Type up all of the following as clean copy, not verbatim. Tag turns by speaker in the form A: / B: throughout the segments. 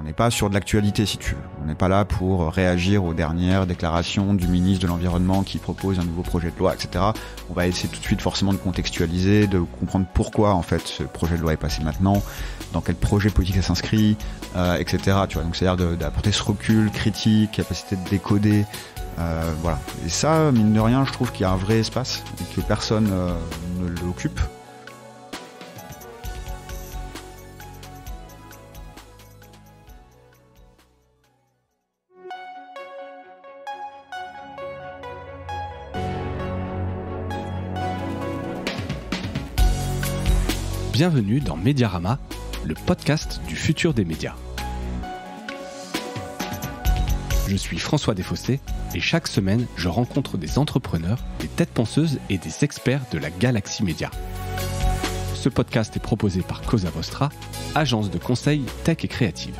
A: n'est pas sur de l'actualité, si tu veux. On n'est pas là pour réagir aux dernières déclarations du ministre de l'Environnement qui propose un nouveau projet de loi, etc. On va essayer tout de suite forcément de contextualiser, de comprendre pourquoi en fait ce projet de loi est passé maintenant, dans quel projet politique ça s'inscrit, etc. Tu vois, donc c'est-à-dire d'apporter ce recul critique, capacité de décoder. Voilà. Et ça, mine de rien, je trouve qu'il y a un vrai espace et que personne ne l'occupe.
B: Bienvenue dans Mediarama, le podcast du futur des médias. Je suis François Desfossés et chaque semaine, je rencontre des entrepreneurs, des têtes penseuses et des experts de la galaxie média. Ce podcast est proposé par Cosa Vostra, agence de conseil tech et créative.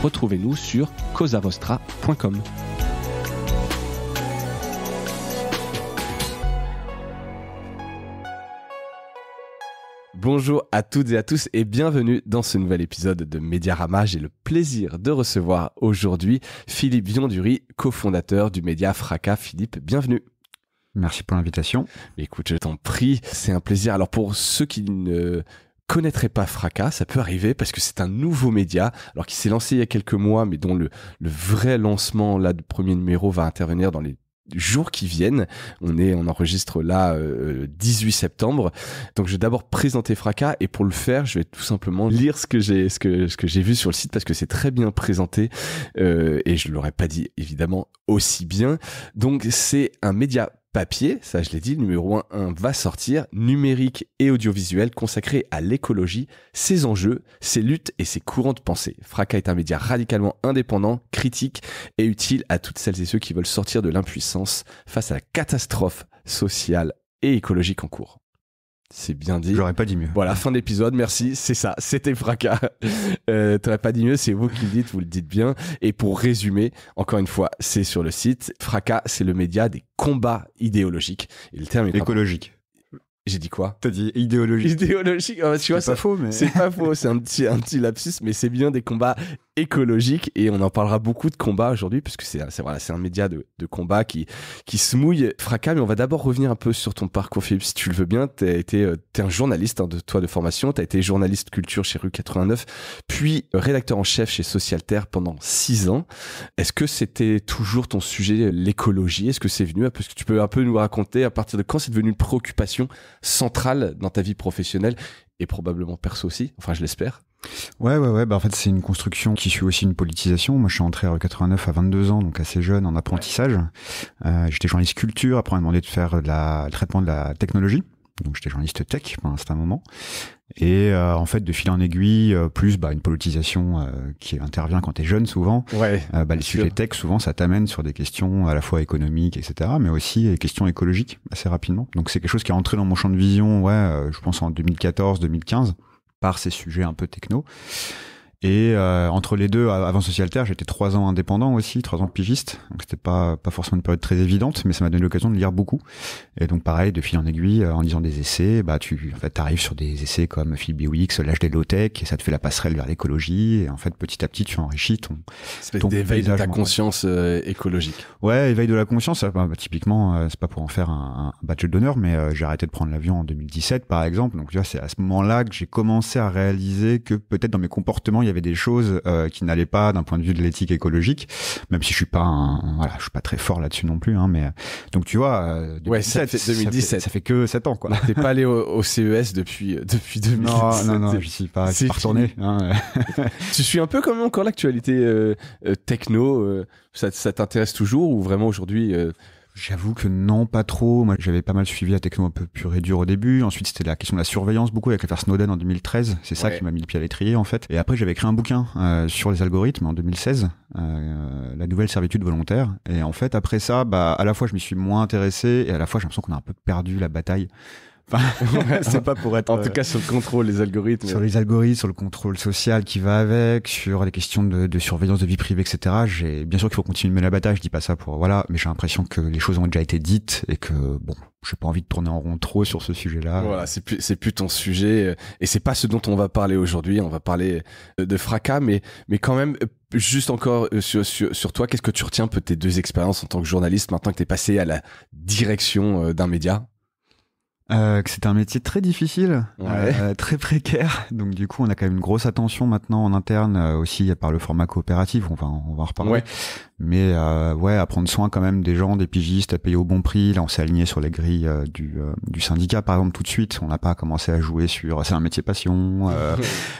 B: Retrouvez-nous sur cosavostra.com. Bonjour à toutes et à tous et bienvenue dans ce nouvel épisode de Mediarama. J'ai le plaisir de recevoir aujourd'hui Philippe Vionduri, cofondateur du média Fracas. Philippe, bienvenue.
A: Merci pour l'invitation.
B: Écoute, je t'en prie, c'est un plaisir. Alors pour ceux qui ne connaîtraient pas Fracas, ça peut arriver parce que c'est un nouveau média, alors qui s'est lancé il y a quelques mois, mais dont le vrai lancement là du premier numéro va intervenir dans les jours qui viennent. On enregistre là 18 septembre. Donc je vais d'abord présenter Fracas et pour le faire, je vais tout simplement lire ce que j'ai vu sur le site parce que c'est très bien présenté et je l'aurais pas dit évidemment aussi bien. Donc c'est un média papier, ça je l'ai dit, le numéro 1 va sortir, numérique et audiovisuel consacré à l'écologie, ses enjeux, ses luttes et ses courants de pensée. Fracas est un média radicalement indépendant, critique et utile à toutes celles et ceux qui veulent sortir de l'impuissance face à la catastrophe sociale et écologique en cours. C'est bien dit.
A: J'aurais pas dit mieux.
B: Voilà, fin d'épisode, merci, c'est ça, c'était Fracas. T'aurais pas dit mieux, c'est vous qui le dites, vous le dites bien. Et pour résumer, encore une fois, c'est sur le site. Fracas, c'est le média des combats idéologiques. Et le terme est
A: écologique.
B: J'ai dit quoi?
A: T'as dit idéologique.
B: Idéologique, tu vois,
A: c'est pas faux, mais
B: c'est pas faux, c'est un petit lapsus, mais c'est bien des combats écologiques et on en parlera beaucoup de combats aujourd'hui puisque c'est un média de combat qui se mouille. Fracas, mais on va d'abord revenir un peu sur ton parcours, Philippe, si tu le veux bien. T'es un journaliste de formation, t'as été journaliste culture chez Rue 89, puis rédacteur en chef chez Socialterre pendant 6 ans. Est-ce que c'était toujours ton sujet, l'écologie? Est-ce que c'est venu? Est-ce que tu peux un peu nous raconter à partir de quand c'est devenu une préoccupation centrale dans ta vie professionnelle et probablement perso aussi, enfin je l'espère.
A: Ouais. En fait, c'est une construction qui suit aussi une politisation. Moi, je suis entré à 89 à 22 ans, donc assez jeune en apprentissage. J'étais journaliste culture. Après, on m'a demandé de faire le traitement de la technologie. Donc, j'étais journaliste tech pendant un certain moment. Et en fait, de fil en aiguille, plus une politisation qui intervient quand t'es jeune souvent.
B: Ouais.
A: Les sujets tech, souvent, ça t'amène sur des questions à la fois économiques, etc., mais aussi des questions écologiques assez rapidement. Donc, c'est quelque chose qui est entré dans mon champ de vision, je pense en 2014-2015. Par ces sujets un peu techno. Et entre les deux, avant Socialterre, j'étais 3 ans indépendant aussi, 3 ans pigiste. Donc c'était pas forcément une période très évidente, mais ça m'a donné l'occasion de lire beaucoup. Et donc pareil, de fil en aiguille, en lisant des essais, t'arrives sur des essais comme Phil Biwix, l'âge des low-tech, et ça te fait la passerelle vers l'écologie. Et en fait, petit à petit, tu enrichis ton
B: éveil de ta conscience écologique.
A: Ouais, éveil de la conscience. Typiquement, c'est pas pour en faire un badge d'honneur, mais j'ai arrêté de prendre l'avion en 2017, par exemple. Donc tu vois, c'est à ce moment-là que j'ai commencé à réaliser que peut-être dans mes comportements, il y avait des choses qui n'allaient pas d'un point de vue de l'éthique écologique, même si je suis pas très fort là-dessus non plus, mais donc tu vois
B: 2017
A: ça fait que 7 ans quoi.
B: T'es pas allé au CES depuis 2017.
A: Non, je suis pas retourné.
B: Tu suis un peu quand même encore l'actualité techno, ça t'intéresse toujours ou vraiment aujourd'hui
A: J'avoue que non, pas trop. Moi, j'avais pas mal suivi la techno un peu pure et dure au début. Ensuite, c'était la question de la surveillance, beaucoup avec l'affaire Snowden en 2013. C'est ça qui m'a mis le pied à l'étrier, en fait. Et après, j'avais écrit un bouquin sur les algorithmes en 2016, la nouvelle servitude volontaire. Et en fait, après ça, à la fois, je m'y suis moins intéressé et à la fois, j'ai l'impression qu'on a un peu perdu la bataille C'est pas pour être...
B: En tout cas, sur le contrôle, les algorithmes.
A: Sur les algorithmes, sur le contrôle social qui va avec, sur les questions de surveillance de vie privée, etc. Bien sûr qu'il faut continuer de mener la bataille, je dis pas ça pour... Voilà, mais j'ai l'impression que les choses ont déjà été dites et que, bon, j'ai pas envie de tourner en rond trop sur ce sujet-là.
B: Voilà, c'est plus ton sujet et c'est pas ce dont on va parler aujourd'hui. On va parler de Fracas, mais quand même, juste encore sur toi, qu'est-ce que tu retiens de tes 2 expériences en tant que journaliste maintenant que t'es passé à la direction d'un média?
A: Que c'est un métier très difficile, très précaire. Donc du coup, on a quand même une grosse attention maintenant en interne aussi par le format coopératif. On va en reparler. Ouais. Mais à prendre soin quand même des gens, des pigistes, à payer au bon prix. Là, on s'est aligné sur les grilles du syndicat, par exemple, tout de suite. On n'a pas commencé à jouer sur c'est un métier passion.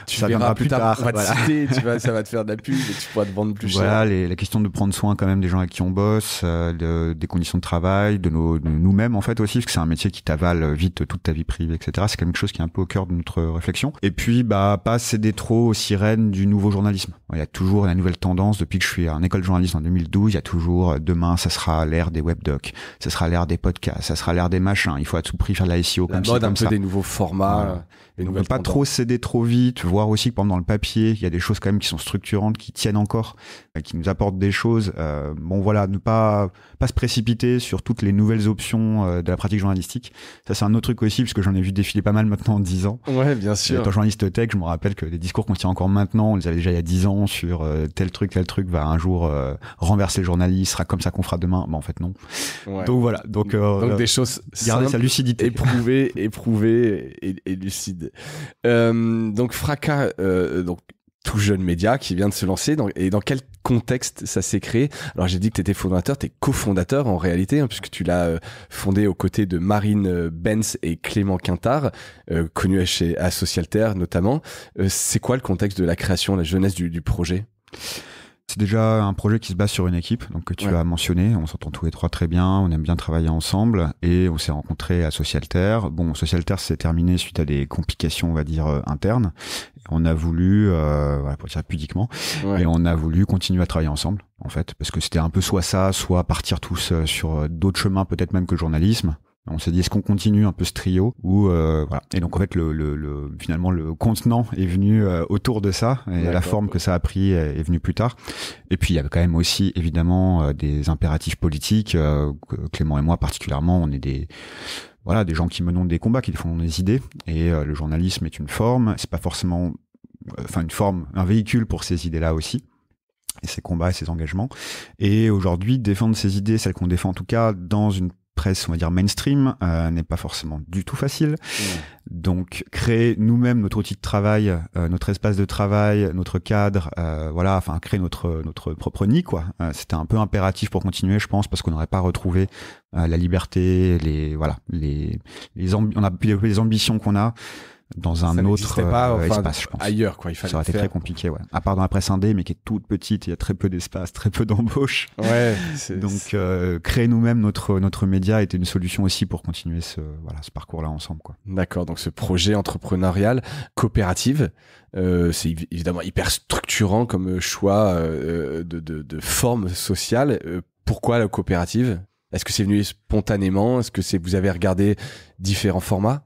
B: Ça viendra plus tard. On va te citer, ça va te faire de la pub et tu pourras te vendre plus cher.
A: Voilà, la question de prendre soin quand même des gens avec qui on bosse, des conditions de travail, de nous-mêmes en fait aussi, parce que c'est un métier qui t'avale vite toute ta vie privée, etc. C'est quelque chose qui est un peu au cœur de notre réflexion. Et puis, pas céder trop aux sirènes du nouveau journalisme. Il y a toujours la nouvelle tendance depuis que je suis en école de journalisme en 2012. Il y a toujours demain, ça sera l'ère des webdocs, ça sera l'ère des podcasts, ça sera l'ère des machins. Il faut à tout prix faire de la SEO comme ça.
B: Un peu des nouveaux formats.
A: On ne peut pas trop céder trop vite, voir aussi que par exemple dans le papier, il y a des choses quand même qui sont structurantes, qui tiennent encore, qui nous apportent des choses. Ne pas se précipiter sur toutes les nouvelles options de la pratique journalistique. Ça, c'est un autre truc aussi, parce que j'en ai vu défiler pas mal maintenant en 10 ans.
B: Ouais, bien sûr.
A: Étant journaliste tech, je me rappelle que les discours qu'on tient encore maintenant, on les avait déjà il y a 10 ans sur tel truc va un jour renverser le journaliste, sera comme ça qu'on fera demain. En fait, non. Ouais. Donc voilà. Donc
B: des choses
A: garder sa lucidité.
B: Éprouvées et lucides. Donc Fracas, donc tout jeune média qui vient de se lancer. Et dans quel contexte ça s'est créé? Alors j'ai dit que tu étais fondateur, tu es cofondateur en réalité, puisque tu l'as fondé aux côtés de Marine Benz et Clément Quintard, connus à Socialterre notamment. C'est quoi le contexte de la création, la jeunesse du projet?
A: C'est déjà un projet qui se base sur une équipe, donc que tu as mentionné. On s'entend tous les 3 très bien, on aime bien travailler ensemble et on s'est rencontrés à Socialterre. Bon, Socialterre s'est terminé suite à des complications, on va dire, internes. On a voulu, pour dire pudiquement, et on a voulu continuer à travailler ensemble, en fait, parce que c'était un peu soit ça, soit partir tous sur d'autres chemins, peut-être même que le journalisme. On s'est dit, est-ce qu'on continue un peu ce trio ou voilà. Et donc en fait finalement le contenant est venu autour de ça et la forme que ça a pris est venue plus tard. Et puis il y avait quand même aussi évidemment des impératifs politiques. Clément et moi particulièrement, on est des gens qui menons des combats, qui défendent des idées. Et le journalisme est une forme. C'est pas forcément une forme, un véhicule pour ces idées-là aussi. Et ses combats et ses engagements. Et aujourd'hui, défendre ces idées, celles qu'on défend en tout cas dans une presse, on va dire mainstream, n'est pas forcément du tout facile. Donc créer nous-mêmes notre outil de travail, notre espace de travail, notre cadre, créer notre propre nid, quoi. C'était un peu impératif pour continuer, je pense, parce qu'on n'aurait pas retrouvé la liberté, on a pu développer les ambitions qu'on a dans un autre espace, je pense.
B: Ailleurs, quoi. Il fallait
A: ça aurait été très compliqué, ouais. À part dans la presse indé, mais qui est toute petite, il y a très peu d'espace, très peu d'embauche.
B: Ouais.
A: Donc, créer nous-mêmes notre média était une solution aussi pour continuer ce parcours-là ensemble, quoi.
B: D'accord. Donc, ce projet entrepreneurial, coopérative, c'est évidemment hyper structurant comme choix de forme sociale. Pourquoi la coopérative? Est-ce que c'est venu spontanément? Est-ce que vous avez regardé différents formats?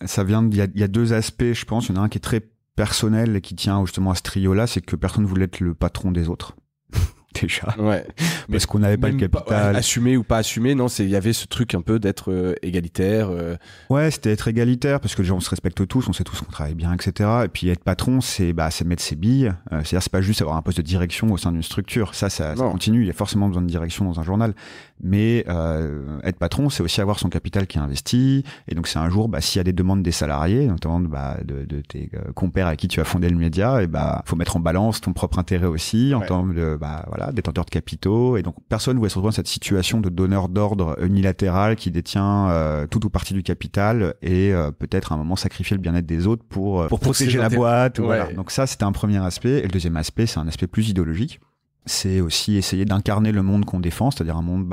A: Ça vient, il y a 2 aspects, je pense. Il y en a un qui est très personnel et qui tient justement à ce trio-là, c'est que personne ne voulait être le patron des autres. Déjà.
B: Ouais.
A: Parce qu'on n'avait pas le capital.
B: Assumé ou pas assumé, non, il y avait ce truc un peu d'être égalitaire.
A: Ouais, c'était être égalitaire parce que déjà on se respecte tous, on sait tous qu'on travaille bien, etc. Et puis être patron, c'est mettre ses billes. C'est-à-dire c'est pas juste avoir un poste de direction au sein d'une structure. Ça continue. Il y a forcément besoin de direction dans un journal. Mais être patron, c'est aussi avoir son capital qui est investi. Et donc c'est un jour, s'il y a des demandes des salariés, notamment de tes compères avec qui tu as fondé le média, et faut mettre en balance ton propre intérêt aussi en termes de détenteur de capitaux. Et donc personne voulait se retrouver dans cette situation de donneur d'ordre unilatéral qui détient tout ou partie du capital et peut-être à un moment sacrifier le bien-être des autres pour protéger la boîte. Voilà. Donc ça, c'était un premier aspect. Et le deuxième aspect, c'est un aspect plus idéologique. C'est aussi essayer d'incarner le monde qu'on défend, c'est-à-dire un monde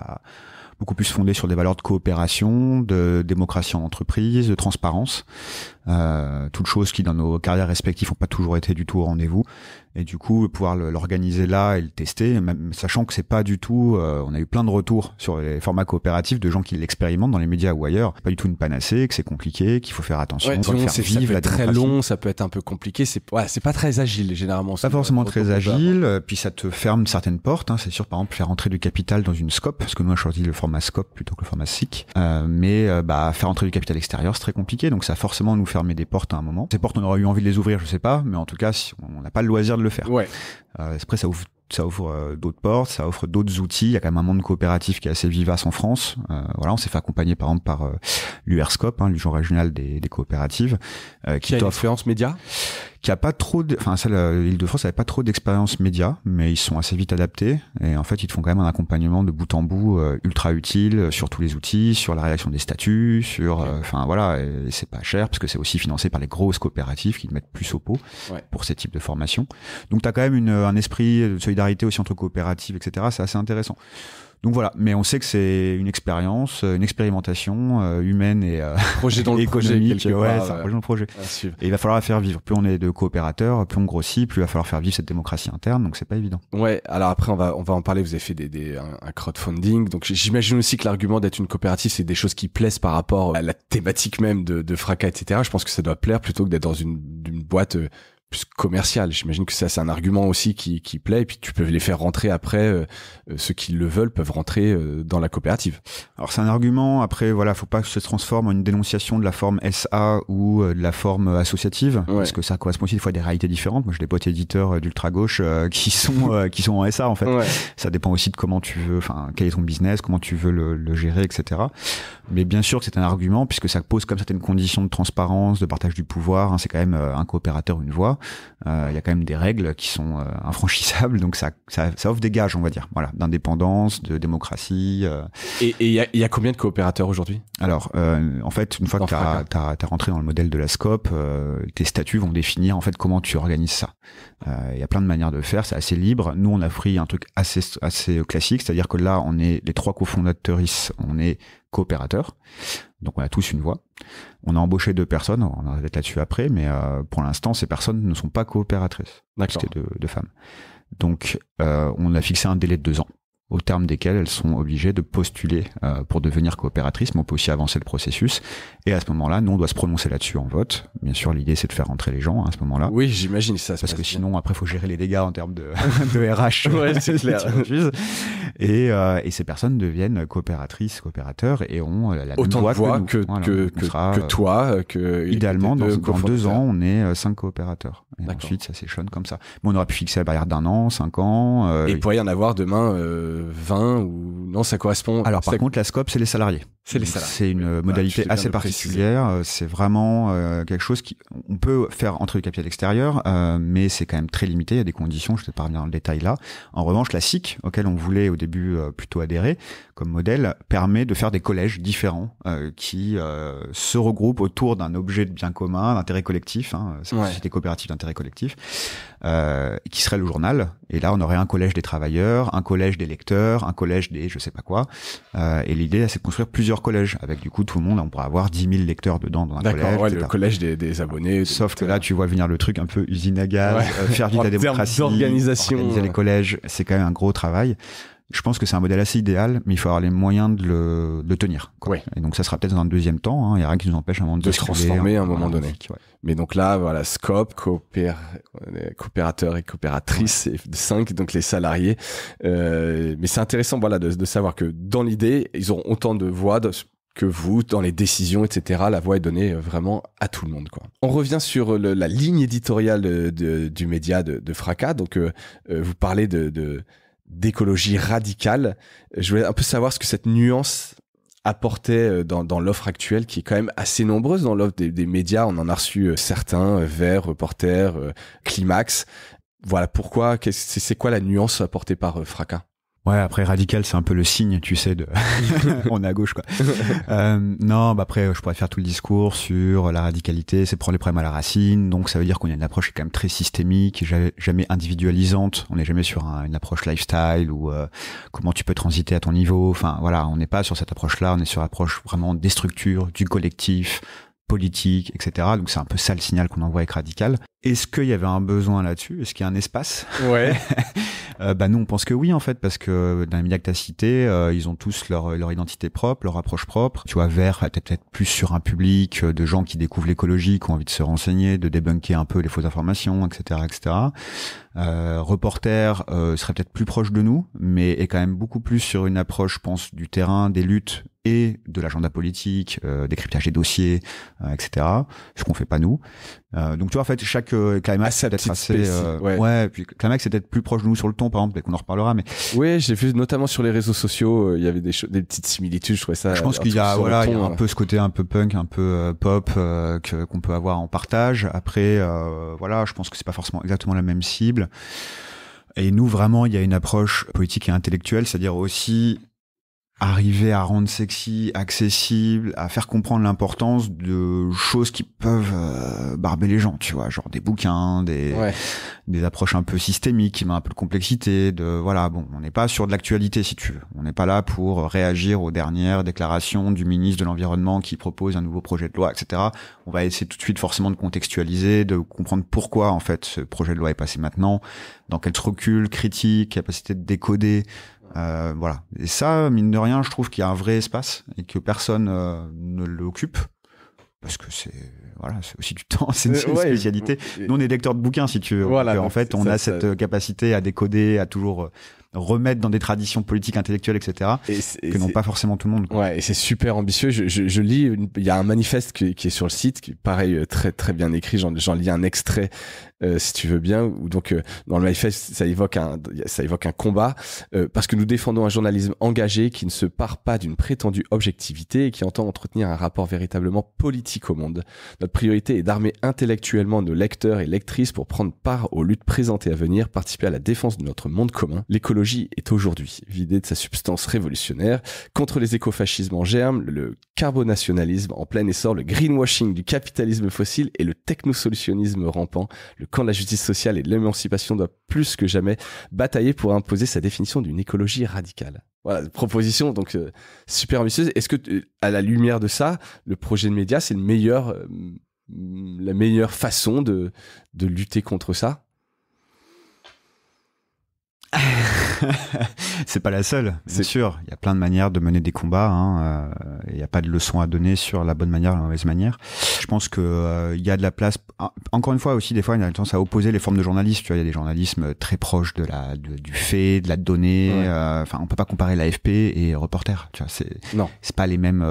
A: beaucoup plus fondé sur des valeurs de coopération, de démocratie en entreprise, de transparence, toutes choses qui dans nos carrières respectives n'ont pas toujours été du tout au rendez-vous. et du coup pouvoir l'organiser là et le tester, même sachant que c'est pas du tout, on a eu plein de retours sur les formats coopératifs de gens qui l'expérimentent dans les médias ou ailleurs, pas du tout une panacée, que c'est compliqué, qu'il faut faire attention,
B: ouais,
A: faire
B: ça
A: vivre
B: peut
A: la
B: être très
A: démocratie.
B: long, ça peut être un peu compliqué, c'est pas très agile généralement.
A: Pas forcément très agile, puis ça te ferme certaines portes, hein, c'est sûr, par exemple faire entrer du capital dans une scope, parce que nous on a choisi le format scope plutôt que le format SIC, mais faire entrer du capital extérieur c'est très compliqué, donc ça a forcément nous fermer des portes à un moment. Ces portes on aurait eu envie de les ouvrir, je sais pas, mais en tout cas si on n'a pas le loisir de le faire.
B: Ouais.
A: Après ça ouvre d'autres portes, ça offre d'autres outils. Il y a quand même un monde coopératif qui est assez vivace en France. On s'est fait accompagner par exemple par l'URSCOP, l'Union régionale des coopératives,
B: qui a une expérience média,
A: qui a pas trop, l'Île-de-France avait pas trop d'expérience média, mais ils sont assez vite adaptés. Et en fait, ils te font quand même un accompagnement de bout en bout ultra utile sur tous les outils, sur la rédaction des statuts, sur, et c'est pas cher parce que c'est aussi financé par les grosses coopératives qui te mettent plus au pot pour ces types de formations. Donc t'as quand même un esprit de solidarité aussi entre coopératives, etc. C'est assez intéressant. Donc voilà, mais on sait que c'est une expérience, une expérimentation humaine et
B: projet dans le
A: économique.
B: Projet,
A: ouais, c'est un projet dans le projet. Et il va falloir la faire vivre. Plus on est de coopérateurs, plus on grossit, plus il va falloir faire vivre cette démocratie interne. Donc c'est pas évident.
B: Ouais. Alors après, on va en parler. Vous avez fait un crowdfunding. Donc j'imagine aussi que l'argument d'être une coopérative, c'est des choses qui plaisent par rapport à la thématique même de Fracas, etc. Je pense que ça doit plaire plutôt que d'être dans une boîte plus commercial. J'imagine que ça, c'est un argument aussi qui plaît, et puis tu peux les faire rentrer après, ceux qui le veulent peuvent rentrer dans la coopérative.
A: Alors c'est un argument, après voilà, faut pas que ça se transforme en une dénonciation de la forme SA ou de la forme associative, parce que ça correspond aussi des fois à des réalités différentes. Moi j'ai des potes éditeurs d'ultra-gauche qui sont en SA en fait. Ça dépend aussi de comment tu veux, quel est ton business, comment tu veux le gérer, etc. Mais bien sûr que c'est un argument, puisque ça pose comme certaines conditions de transparence, de partage du pouvoir, c'est quand même un coopérateur, une voix. Il y a quand même des règles qui sont infranchissables, donc ça offre des gages, on va dire, voilà, d'indépendance, de démocratie.
B: Et il y a combien de coopérateurs aujourd'hui ?
A: Alors, en fait, une fois que t'as rentré dans le modèle de la SCOP, tes statuts vont définir en fait comment tu organises ça. Il y a plein de manières de faire, c'est assez libre. Nous, on a pris un truc assez classique, c'est-à-dire que là, on est les 3 cofondatrices, on est coopérateurs. Donc on a tous une voix. On a embauché 2 personnes, on va être là-dessus après, mais pour l'instant, ces personnes ne sont pas coopératrices. C'était de femmes. Donc on a fixé un délai de 2 ans, au terme desquels elles sont obligées de postuler pour devenir coopératrices, mais on peut aussi avancer le processus. Et à ce moment-là, nous, on doit se prononcer là-dessus en vote. Bien sûr, l'idée, c'est de faire rentrer les gens à ce moment-là.
B: Oui, j'imagine ça.
A: Parce que sinon, après, il faut gérer les dégâts en termes de RH.
B: Ouais, c'est clair.
A: Et ces personnes deviennent coopérateurs et ont la
B: autant
A: même
B: de voix
A: que
B: toi.
A: Idéalement, dans 2 ans, on est 5 coopérateurs. Et ensuite, ça s'échelonne comme ça. Mais on aurait pu fixer la barrière d'1 an, 5 ans.
B: Et il pourrait y en avoir demain 20 ou non, ça correspond.
A: Alors par contre, la SCOP, c'est les salariés. C'est une modalité assez particulière. C'est vraiment quelque chose on peut faire entrer du capital extérieur, mais c'est quand même très limité. Il y a des conditions, je ne vais pas revenir dans le détail là. En revanche, la SIC, auquel on voulait au début plutôt adhérer comme modèle, permet de faire des collèges différents qui se regroupent autour d'un objet de bien commun, d'intérêt collectif. C'est une société coopérative d'intérêt collectif, qui serait le journal. Et là, on aurait un collège des travailleurs, un collège des lecteurs, un collège des je sais pas quoi. Et l'idée, c'est de construire plusieurs collèges. Avec du coup, tout le monde, on pourrait avoir 10 000 lecteurs dedans dans un collège.
B: D'accord, le collège des abonnés.
A: Sauf que là, tu vois venir le truc un peu usine à gaz, faire vivre la démocratie, organiser les collèges, c'est quand même un gros travail. Je pense que c'est un modèle assez idéal, mais il faut avoir les moyens de le tenir. Et donc ça sera peut-être dans un deuxième temps. Il y a rien qui nous empêche à un moment
B: de se transformer à un moment donné. Mais donc là, voilà, SCOP, coopérateurs et coopératrices, et 5, donc les salariés. Mais c'est intéressant, voilà, de savoir que dans l'idée, ils auront autant de voix que vous, dans les décisions, etc. La voix est donnée vraiment à tout le monde, quoi. On revient sur la ligne éditoriale du média de Fracas. Donc, vous parlez d'écologie radicale. Je voulais un peu savoir ce que cette nuance apportait dans l'offre actuelle, qui est quand même assez nombreuse dans l'offre des médias. On en a reçu certains, Vert, Reporter, Climax. Voilà, pourquoi, c'est quoi la nuance apportée par Fracas ?
A: Ouais, après radical, c'est un peu le signe, tu sais, on est à gauche, quoi. Non, après, je pourrais faire tout le discours sur la radicalité, c'est prendre les problèmes à la racine, donc ça veut dire qu'on a une approche qui est quand même très systémique, jamais individualisante, on n'est jamais sur une approche lifestyle ou comment tu peux transiter à ton niveau, enfin voilà, on n'est pas sur cette approche-là, on est sur l'approche vraiment des structures, du collectif, politique, etc. Donc c'est un peu ça le signal qu'on envoie avec Radical. Est-ce qu'il y avait un besoin là-dessus? Est-ce qu'il y a un espace?
B: Ouais.
A: Nous on pense que oui en fait, parce que dans les médias que t'as cités, ils ont tous leur identité propre, leur approche propre. Tu vois, Vert peut-être plus sur un public de gens qui découvrent l'écologie, qui ont envie de se renseigner, de débunker un peu les fausses informations, etc., etc. Reporter serait peut-être plus proche de nous, mais est quand même beaucoup plus sur une approche, je pense, du terrain, des luttes et de l'agenda politique, décryptage des dossiers, etc. Ce qu'on fait pas nous. Donc tu vois, en fait, chaque climax c'est peut-être assez puis climax c'est peut-être plus proche de nous sur le ton, par exemple, et qu'on en reparlera, mais
B: oui, j'ai vu notamment sur les réseaux sociaux, il y avait des petites similitudes, je trouvais ça.
A: Je pense qu'il y a il y a un peu ce côté un peu punk, un peu pop qu'on peut avoir en partage. Après je pense que c'est pas forcément exactement la même cible. Et nous vraiment, il y a une approche politique et intellectuelle, c'est-à-dire aussi arriver à rendre sexy, accessible, à faire comprendre l'importance de choses qui peuvent barber les gens, tu vois, genre des bouquins, des approches un peu systémiques, qui mettent un peu de complexité, on n'est pas sur de l'actualité, si tu veux. On n'est pas là pour réagir aux dernières déclarations du ministre de l'Environnement qui propose un nouveau projet de loi, etc. On va essayer tout de suite forcément de contextualiser, de comprendre pourquoi, en fait, ce projet de loi est passé maintenant, dans quel recul critique, capacité de décoder. Et ça, mine de rien, je trouve qu'il y a un vrai espace et que personne ne l'occupe, parce que c'est aussi du temps, c'est une spécialité. Nous, on est lecteurs de bouquins, si tu veux.
B: Voilà,
A: en fait, on a cette capacité à décoder, à toujours remettre dans des traditions politiques, intellectuelles, etc., que n'ont pas forcément tout le monde.
B: Ouais, et c'est super ambitieux. Je lis, il y a un manifeste qui est sur le site, qui est pareil, très très bien écrit. J'en lis un extrait, si tu veux bien. Donc dans le manifeste, ça évoque un combat, parce que nous défendons un journalisme engagé qui ne se pare pas d'une prétendue objectivité et qui entend entretenir un rapport véritablement politique au monde. Notre priorité est d'armer intellectuellement nos lecteurs et lectrices pour prendre part aux luttes présentes et à venir, participer à la défense de notre monde commun. L'écologie est aujourd'hui vidée de sa substance révolutionnaire. Contre les écofascismes en germe, le carbonationalisme en plein essor, le greenwashing du capitalisme fossile et le technosolutionnisme rampant, le camp de la justice sociale et de l'émancipation doit plus que jamais batailler pour imposer sa définition d'une écologie radicale. Voilà, proposition donc super ambitieuse. Est-ce que, à la lumière de ça, le projet de média, c'est la meilleure façon de lutter contre ça?
A: C'est pas la seule, c'est sûr. Il y a plein de manières de mener des combats. Il n'y a pas de leçon à donner sur la bonne manière ou la mauvaise manière. Je pense que il y a de la place. Encore une fois aussi, des fois, il y a tendance à opposer les formes de journalisme. Tu vois, il y a des journalismes très proches du fait, de la donnée. On peut pas comparer l'AFP et Reporter. Tu vois, c'est pas les mêmes.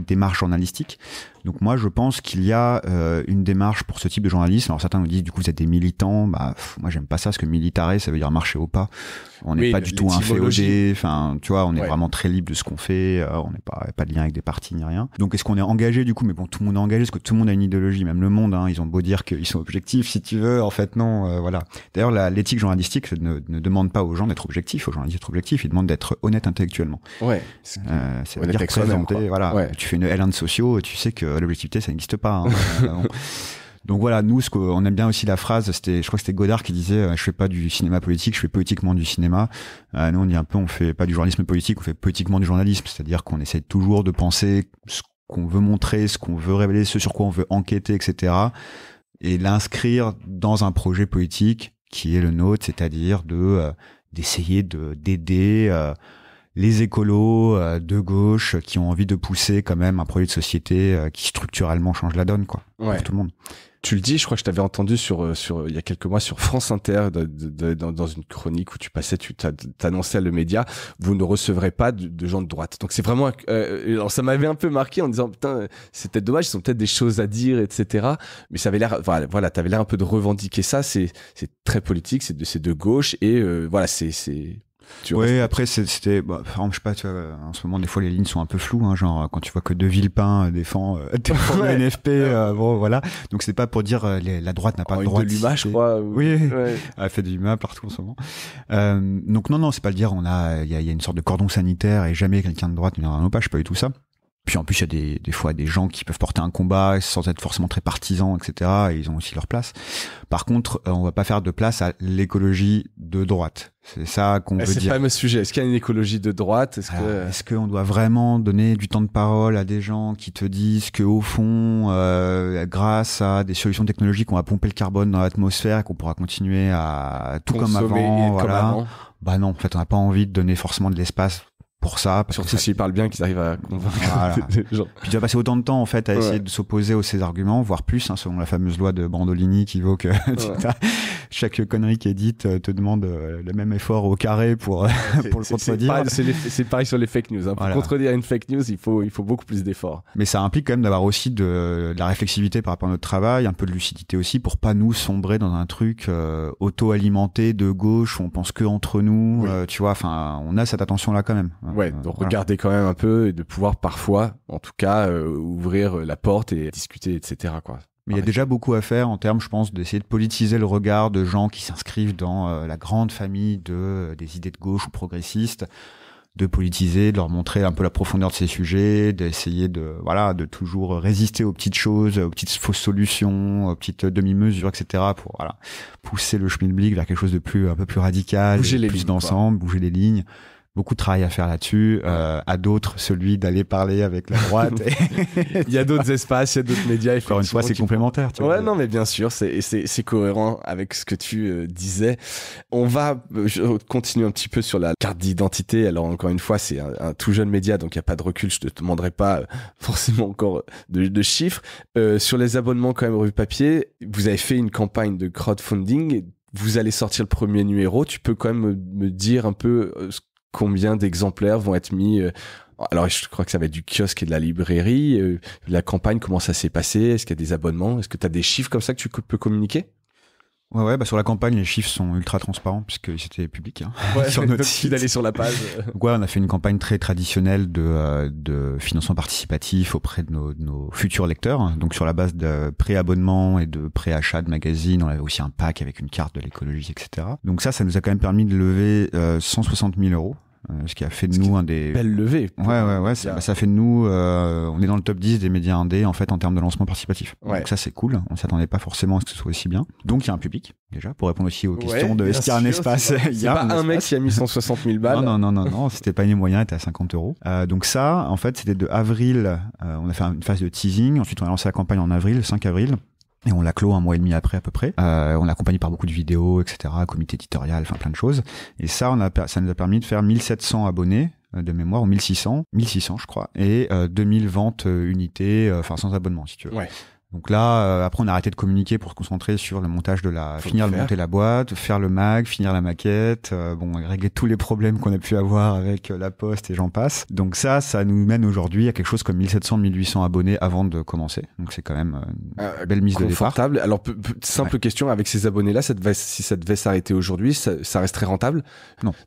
A: Démarches journalistiques. Donc moi, je pense qu'il y a une démarche pour ce type de journalisme. Alors certains nous disent, du coup, vous êtes des militants. Moi, j'aime pas ça, parce que militarer, ça veut dire marcher au pas. On n'est pas du tout inféodé. Enfin, tu vois, on est vraiment très libre de ce qu'on fait. On n'est pas de lien avec des partis ni rien. Donc, est-ce qu'on est engagé du coup? Mais bon, tout le monde est engagé, parce que tout le monde a une idéologie, même le monde. Ils ont beau dire qu'ils sont objectifs, si tu veux. En fait, non. Voilà. D'ailleurs, l'éthique journalistique ne demande pas aux gens d'être objectifs. Aux journalistes d'être objectifs, ils demandent d'être honnêtes intellectuellement.
B: Ouais.
A: C'est-à-dire présenter. Voilà. Ouais. Tu fais une L1 de sociaux, tu sais que l'objectivité, ça n'existe pas. Donc voilà, nous, on aime bien aussi la phrase, je crois que c'était Godard qui disait, je fais pas du cinéma politique, je fais politiquement du cinéma. Nous, on dit un peu, on fait pas du journalisme politique, on fait politiquement du journalisme. C'est-à-dire qu'on essaie toujours de penser ce qu'on veut montrer, ce qu'on veut révéler, ce sur quoi on veut enquêter, etc. Et l'inscrire dans un projet politique qui est le nôtre, c'est-à-dire d'essayer d'aider les écolos de gauche qui ont envie de pousser quand même un projet de société qui structurellement change la donne, quoi, pour tout le monde.
B: Tu le dis, je crois que je t'avais entendu sur il y a quelques mois sur France Inter dans une chronique où tu t'annonçais le média, vous ne recevrez pas de gens de droite. Donc c'est vraiment alors ça m'avait un peu marqué en disant putain, c'est peut-être dommage, ils ont peut-être des choses à dire, etc. Mais ça avait l'air, voilà, t'avais l'air un peu de revendiquer ça. C'est très politique, c'est de gauche et c'est
A: Oui, après c'était par exemple, je sais pas, tu vois, en ce moment des fois les lignes sont un peu floues, genre quand tu vois que De Villepin défend le NFP, bon voilà. Donc c'est pas pour dire la droite n'a pas de droite.
B: De l'UMA, je crois.
A: Oui, elle fait de l'UMA partout en ce moment. Donc non, c'est pas le dire. Il y a une sorte de cordon sanitaire et jamais quelqu'un de droite ne viendra dans nos pages, pas du tout ça. Puis en plus, il y a des fois des gens qui peuvent porter un combat sans être forcément très partisans, etc. Et ils ont aussi leur place. Par contre, on va pas faire de place à l'écologie de droite. C'est ça qu'on veut dire.
B: C'est le fameux sujet. Est-ce qu'il y a une écologie de droite?
A: Est-ce qu'on doit vraiment donner du temps de parole à des gens qui te disent que au fond, grâce à des solutions technologiques, on va pomper le carbone dans l'atmosphère et qu'on pourra continuer à tout comme avant,
B: comme avant.
A: Bah non, en fait, on n'a pas envie de donner forcément de l'espace pour ça.
B: Surtout s'ils parlent bien, qu'ils arrivent à convaincre des gens.
A: Puis tu vas passer autant de temps en fait à essayer de s'opposer à ces arguments, voire plus, selon la fameuse loi de Brandolini qui vaut que chaque connerie qui est dite te demande le même effort au carré pour le contredire.
B: C'est pareil sur les fake news. Pour contredire une fake news, il faut beaucoup plus d'efforts.
A: Mais ça implique quand même d'avoir aussi de la réflexivité par rapport à notre travail, un peu de lucidité aussi, pour pas nous sombrer dans un truc auto-alimenté de gauche où on pense que entre nous. Tu vois, enfin, on a cette attention là quand même.
B: Donc regarder quand même un peu et de pouvoir parfois, en tout cas, ouvrir la porte et discuter, etc. quoi.
A: Mais il y a déjà beaucoup à faire en termes, je pense, d'essayer de politiser le regard de gens qui s'inscrivent dans la grande famille des idées de gauche ou progressistes, de politiser, de leur montrer un peu la profondeur de ces sujets, d'essayer de toujours résister aux petites choses, aux petites fausses solutions, aux petites demi-mesures, etc. pour pousser le schmilblick vers quelque chose de un peu plus radical,
B: bouger les
A: plus
B: lignes,
A: d'ensemble, bouger les lignes. Beaucoup de travail à faire là-dessus. À d'autres, celui d'aller parler avec la droite.
B: Il y a d'autres espaces, il y a d'autres médias.
A: Encore une fois, c'est complémentaire. Tu vois.
B: Non, mais bien sûr, c'est cohérent avec ce que tu disais. On va continuer un petit peu sur la carte d'identité. Alors, encore une fois, c'est un tout jeune média, donc il n'y a pas de recul. Je te demanderai pas forcément encore de chiffres. Sur les abonnements, quand même, revue papier, vous avez fait une campagne de crowdfunding. Vous allez sortir le premier numéro. Tu peux quand même me dire un peu combien d'exemplaires vont être mis alors je crois que ça va être du kiosque et de la librairie. La campagne, comment ça s'est passé? Est-ce qu'il y a des abonnements? Est-ce que tu as des chiffres comme ça que tu peux communiquer?
A: Ouais, sur la campagne, les chiffres sont ultra transparents puisque c'était public.
B: Sur notre site, d'aller sur la page.
A: Donc on a fait une campagne très traditionnelle de financement participatif auprès de nos futurs lecteurs. Donc sur la base de préabonnement et de préachat de magazines, on avait aussi un pack avec une carte de l'écologie, etc. Donc ça nous a quand même permis de lever 160 000 euros. Ce qui a fait de nous un des...
B: Belle levée.
A: Ouais. Ça fait de nous... on est dans le top 10 des médias indés, en fait, en termes de lancement participatif.
B: Ouais.
A: Donc ça, c'est cool. On s'attendait pas forcément à ce que ce soit aussi bien. Donc, il y a un public, déjà, pour répondre aussi aux questions de est-ce qu'il y a un espace.
B: Il y a pas un mec qui a mis 160 000 balles.
A: Non. C'était pas les moyens, était à 50 euros. Donc ça, en fait, c'était de avril. On a fait une phase de teasing. Ensuite, on a lancé la campagne en avril, le 5 avril. Et on l'a clos un mois et demi après à peu près. On l'a accompagné par beaucoup de vidéos, etc., comité éditorial, enfin plein de choses. Et ça, ça nous a permis de faire 1700 abonnés de mémoire, ou 1600 je crois, et 2000 ventes unités, sans abonnement si tu veux.
B: Ouais.
A: Donc là, après, on a arrêté de communiquer pour se concentrer sur le montage de monter la boîte, faire le mag, finir la maquette, régler tous les problèmes qu'on a pu avoir avec la poste et j'en passe. Donc ça nous mène aujourd'hui à quelque chose comme 1700, 1800 abonnés avant de commencer. Donc c'est quand même une belle mise de départ.
B: Confortable. Alors, simple question, avec ces abonnés-là, si ça devait s'arrêter aujourd'hui, ça resterait rentable?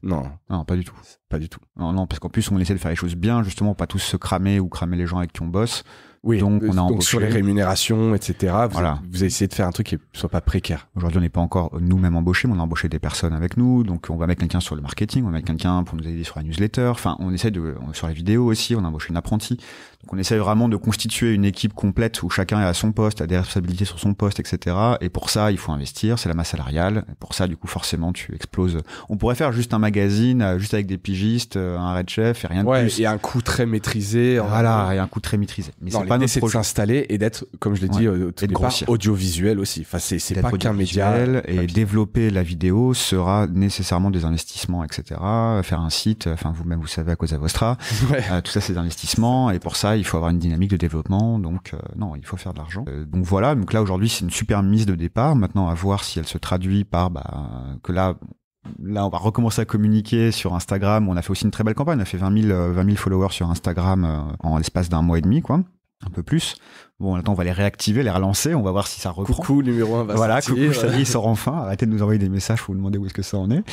B: Non,
A: pas du tout.
B: Pas du tout.
A: Non, parce qu'en plus, on essaie de faire les choses bien, justement, pour pas tous se cramer ou cramer les gens avec qui on bosse.
B: Oui,
A: donc on a embauché.
B: Donc sur les rémunérations, etc. Vous avez essayé de faire un truc qui soit pas précaire.
A: Aujourd'hui, on n'est pas encore nous-mêmes embauchés, mais on a embauché des personnes avec nous. Donc on va mettre quelqu'un sur le marketing, on va mettre quelqu'un pour nous aider sur la newsletter. Enfin, on essaie sur les vidéos aussi, on a embauché une apprentie. Donc on essaie vraiment de constituer une équipe complète où chacun est à son poste, a des responsabilités sur son poste, etc. Et pour ça, il faut investir, c'est la masse salariale. Et pour ça, du coup, forcément, tu exploses. On pourrait faire juste un magazine, juste avec des pigistes, un red chef et rien de plus.
B: Et un coût très maîtrisé.
A: Et un coût très maîtrisé. Mais c'est pas notre projet.
B: S'installer et d'être, comme je l'ai dit au tout départ, audiovisuel aussi. Enfin, c'est pas qu'un média.
A: Et développer la vidéo sera nécessairement des investissements, etc. Faire un site, vous-même, vous savez à Cosa Vostra. Tout ça, c'est des investissements. Et pour ça, il faut avoir une dynamique de développement. Donc, il faut faire de l'argent. Donc voilà. Donc là, aujourd'hui, c'est une super mise de départ. Maintenant, à voir si elle se traduit par, que là, on va recommencer à communiquer sur Instagram. On a fait aussi une très belle campagne. On a fait 20 000 followers sur Instagram en l'espace d'un mois et demi, quoi. Un peu plus. Bon, attends, on va les réactiver, les relancer, on va voir si ça reprend.
B: Coucou, numéro 1 va
A: voilà,
B: sortir.
A: coucou, ça y est, il sort enfin. Arrêtez de nous envoyer des messages pour vous demander où est-ce que ça en est.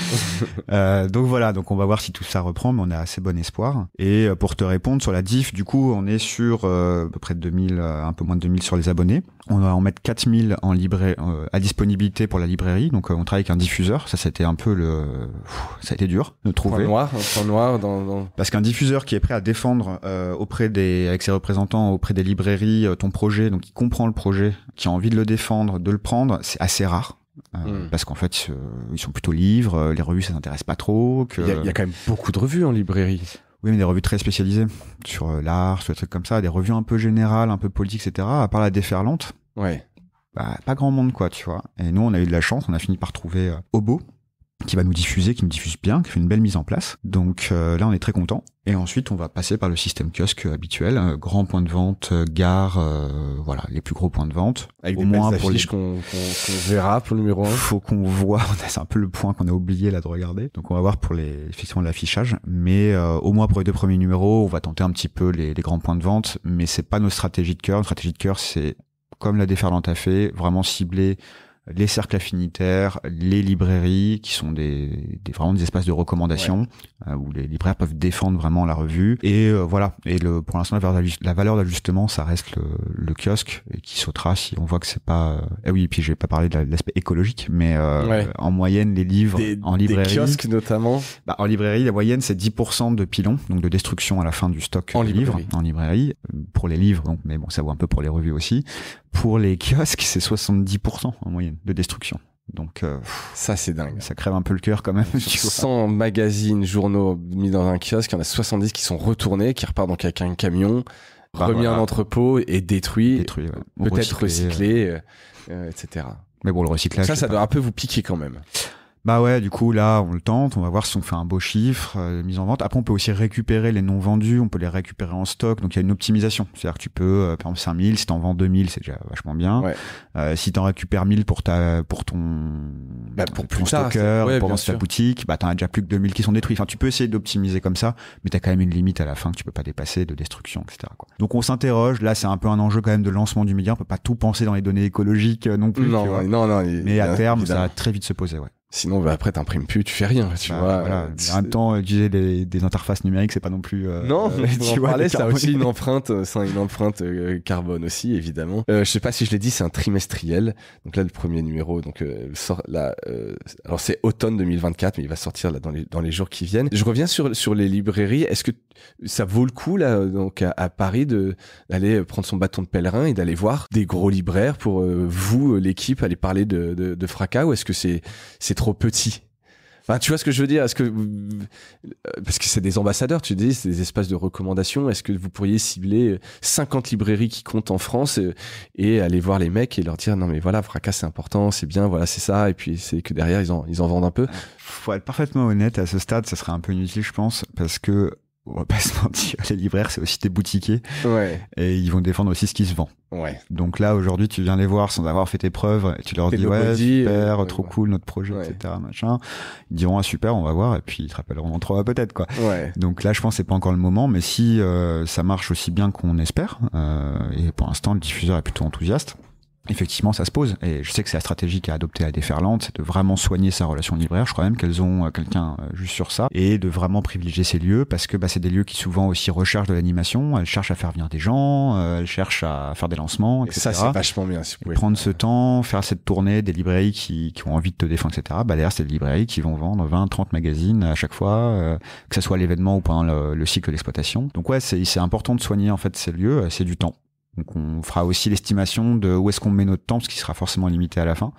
A: Donc voilà, donc on va voir si tout ça reprend, mais on a assez bon espoir. Et pour te répondre sur la diff, du coup, on est sur à peu près 2000, un peu moins de 2000 sur les abonnés. On va en mettre 4000 en à disponibilité pour la librairie. Donc on travaille avec un diffuseur. Ça, c'était un peu ça a été dur de trouver.
B: Un point noir dans...
A: Parce qu'un diffuseur qui est prêt à défendre avec ses représentants auprès des librairies ton projet, donc qui comprend le projet, qui a envie de le défendre, de le prendre, c'est assez rare. Parce qu'en fait, ils sont plutôt livres, les revues ça s'intéresse pas trop.
B: Il y a quand même beaucoup de revues en librairie.
A: Oui, mais des revues très spécialisées sur l'art, sur des trucs comme ça, des revues un peu générales, un peu politiques, etc. À part la Déferlante, pas grand monde, quoi, tu vois. Et nous, on a eu de la chance, on a fini par trouver Obo, qui va nous diffuser, qui nous diffuse bien, qui fait une belle mise en place. Donc là, on est très content. Et ensuite, on va passer par le système kiosque habituel, grand point de vente, gare, voilà, les plus gros points de vente.
B: Avec des belles affiches qu'on verra pour le numéro 1.
A: Faut qu'on voit, c'est un peu le point qu'on a oublié là de regarder. Donc on va voir pour effectivement l'affichage. Mais au moins pour les 2 premiers numéros, on va tenter un petit peu les grands points de vente. Mais c'est pas notre stratégie de cœur. Notre stratégie de cœur, c'est comme la Déferlante a fait, vraiment cibler les cercles affinitaires, les librairies qui sont vraiment des espaces de recommandation où les libraires peuvent défendre vraiment la revue et voilà. Et pour l'instant la valeur d'ajustement ça reste le kiosque et qui sautera si on voit que c'est pas oui, et puis j'ai pas parlé de l'aspect écologique mais en moyenne les livres en librairie,
B: des kiosques notamment,
A: en librairie la moyenne c'est 10% de pilon, donc de destruction à la fin du stock
B: en
A: livres en librairie pour les livres, donc mais bon ça vaut un peu pour les revues aussi. Pour les kiosques, c'est 70% en moyenne de destruction. Donc
B: ça c'est dingue.
A: Ça crève un peu le cœur quand même.
B: 100 magazines, journaux mis dans un kiosque, il y en a 70 qui sont retournés, qui repartent donc avec un camion, remis en entrepôt et détruits, peut-être recyclés, etc.
A: Mais bon, le recyclage...
B: Ça doit un peu vous piquer quand même.
A: Bah ouais, du coup là on le tente, on va voir si on fait un beau chiffre mise en vente. Après on peut aussi récupérer les non vendus, on peut les récupérer en stock, donc il y a une optimisation. C'est-à-dire que tu peux par exemple 5000, si t'en vends 2000 c'est déjà vachement bien. Si t'en récupères 1000 pour ton stocker, pour ta boutique, bah t'en as déjà plus que 2000 qui sont détruits. Enfin tu peux essayer d'optimiser comme ça, mais t'as quand même une limite à la fin que tu peux pas dépasser de destruction, etc. quoi. Donc on s'interroge, là c'est un peu un enjeu quand même de lancement du média, on peut pas tout penser dans les données écologiques non plus.
B: Non,
A: mais à terme ça va très vite se poser, ouais.
B: Sinon, après, t'imprimes plus, tu fais rien, tu vois.
A: Voilà. En même temps, utiliser des interfaces numériques, c'est pas non plus.
B: Non, tu vois, ça a aussi une empreinte, carbone aussi, évidemment. Je sais pas si je l'ai dit, c'est un trimestriel. Donc là, le premier numéro, donc sort là. Alors c'est automne 2024, mais il va sortir là dans les jours qui viennent. Je reviens sur les librairies. Est-ce que ça vaut le coup là, donc à Paris, d'aller prendre son bâton de pèlerin et d'aller voir des gros libraires pour vous, l'équipe, aller parler de Fracas, ou est-ce que c'est trop petit? Enfin, tu vois ce que je veux dire? Est-ce que parce que c'est des ambassadeurs, tu dis, c'est des espaces de recommandation. Est-ce que vous pourriez cibler 50 librairies qui comptent en France et aller voir les mecs et leur dire non mais voilà, Fracas c'est important, c'est bien, voilà c'est ça, et puis c'est que derrière ils en vendent un peu.
A: Faut être parfaitement honnête à ce stade, ça serait un peu inutile je pense, parce que on va pas se mentir, les libraires c'est aussi des boutiquiers et ils vont défendre aussi ce qui se vend. Donc là aujourd'hui tu viens les voir sans avoir fait tes preuves et tu leur dis super, trop cool notre projet, etc. machin. Ils diront super, on va voir, et puis ils te rappelleront dans 3 mois peut-être quoi. Donc là je pense que c'est pas encore le moment, mais si ça marche aussi bien qu'on espère, et pour l'instant le diffuseur est plutôt enthousiaste, effectivement ça se pose, et je sais que c'est la stratégie qu'a adoptée la Déferlante, c'est de vraiment soigner sa relation libraire. Je crois même qu'elles ont quelqu'un juste sur ça, et de vraiment privilégier ces lieux, parce que c'est des lieux qui souvent aussi recherchent de l'animation, elles cherchent à faire venir des gens, elles cherchent à faire des lancements, etc.
B: Et ça c'est vachement bien, si vous pouvez
A: prendre ce temps, faire cette tournée des librairies qui ont envie de te défendre, etc. Derrière c'est des librairies qui vont vendre 20-30 magazines à chaque fois, que ça soit l'événement ou pendant le cycle d'exploitation. Donc ouais, c'est important de soigner en fait ces lieux, c'est du temps. Donc on fera aussi l'estimation de où est-ce qu'on met notre temps, ce qui sera forcément limité à la fin.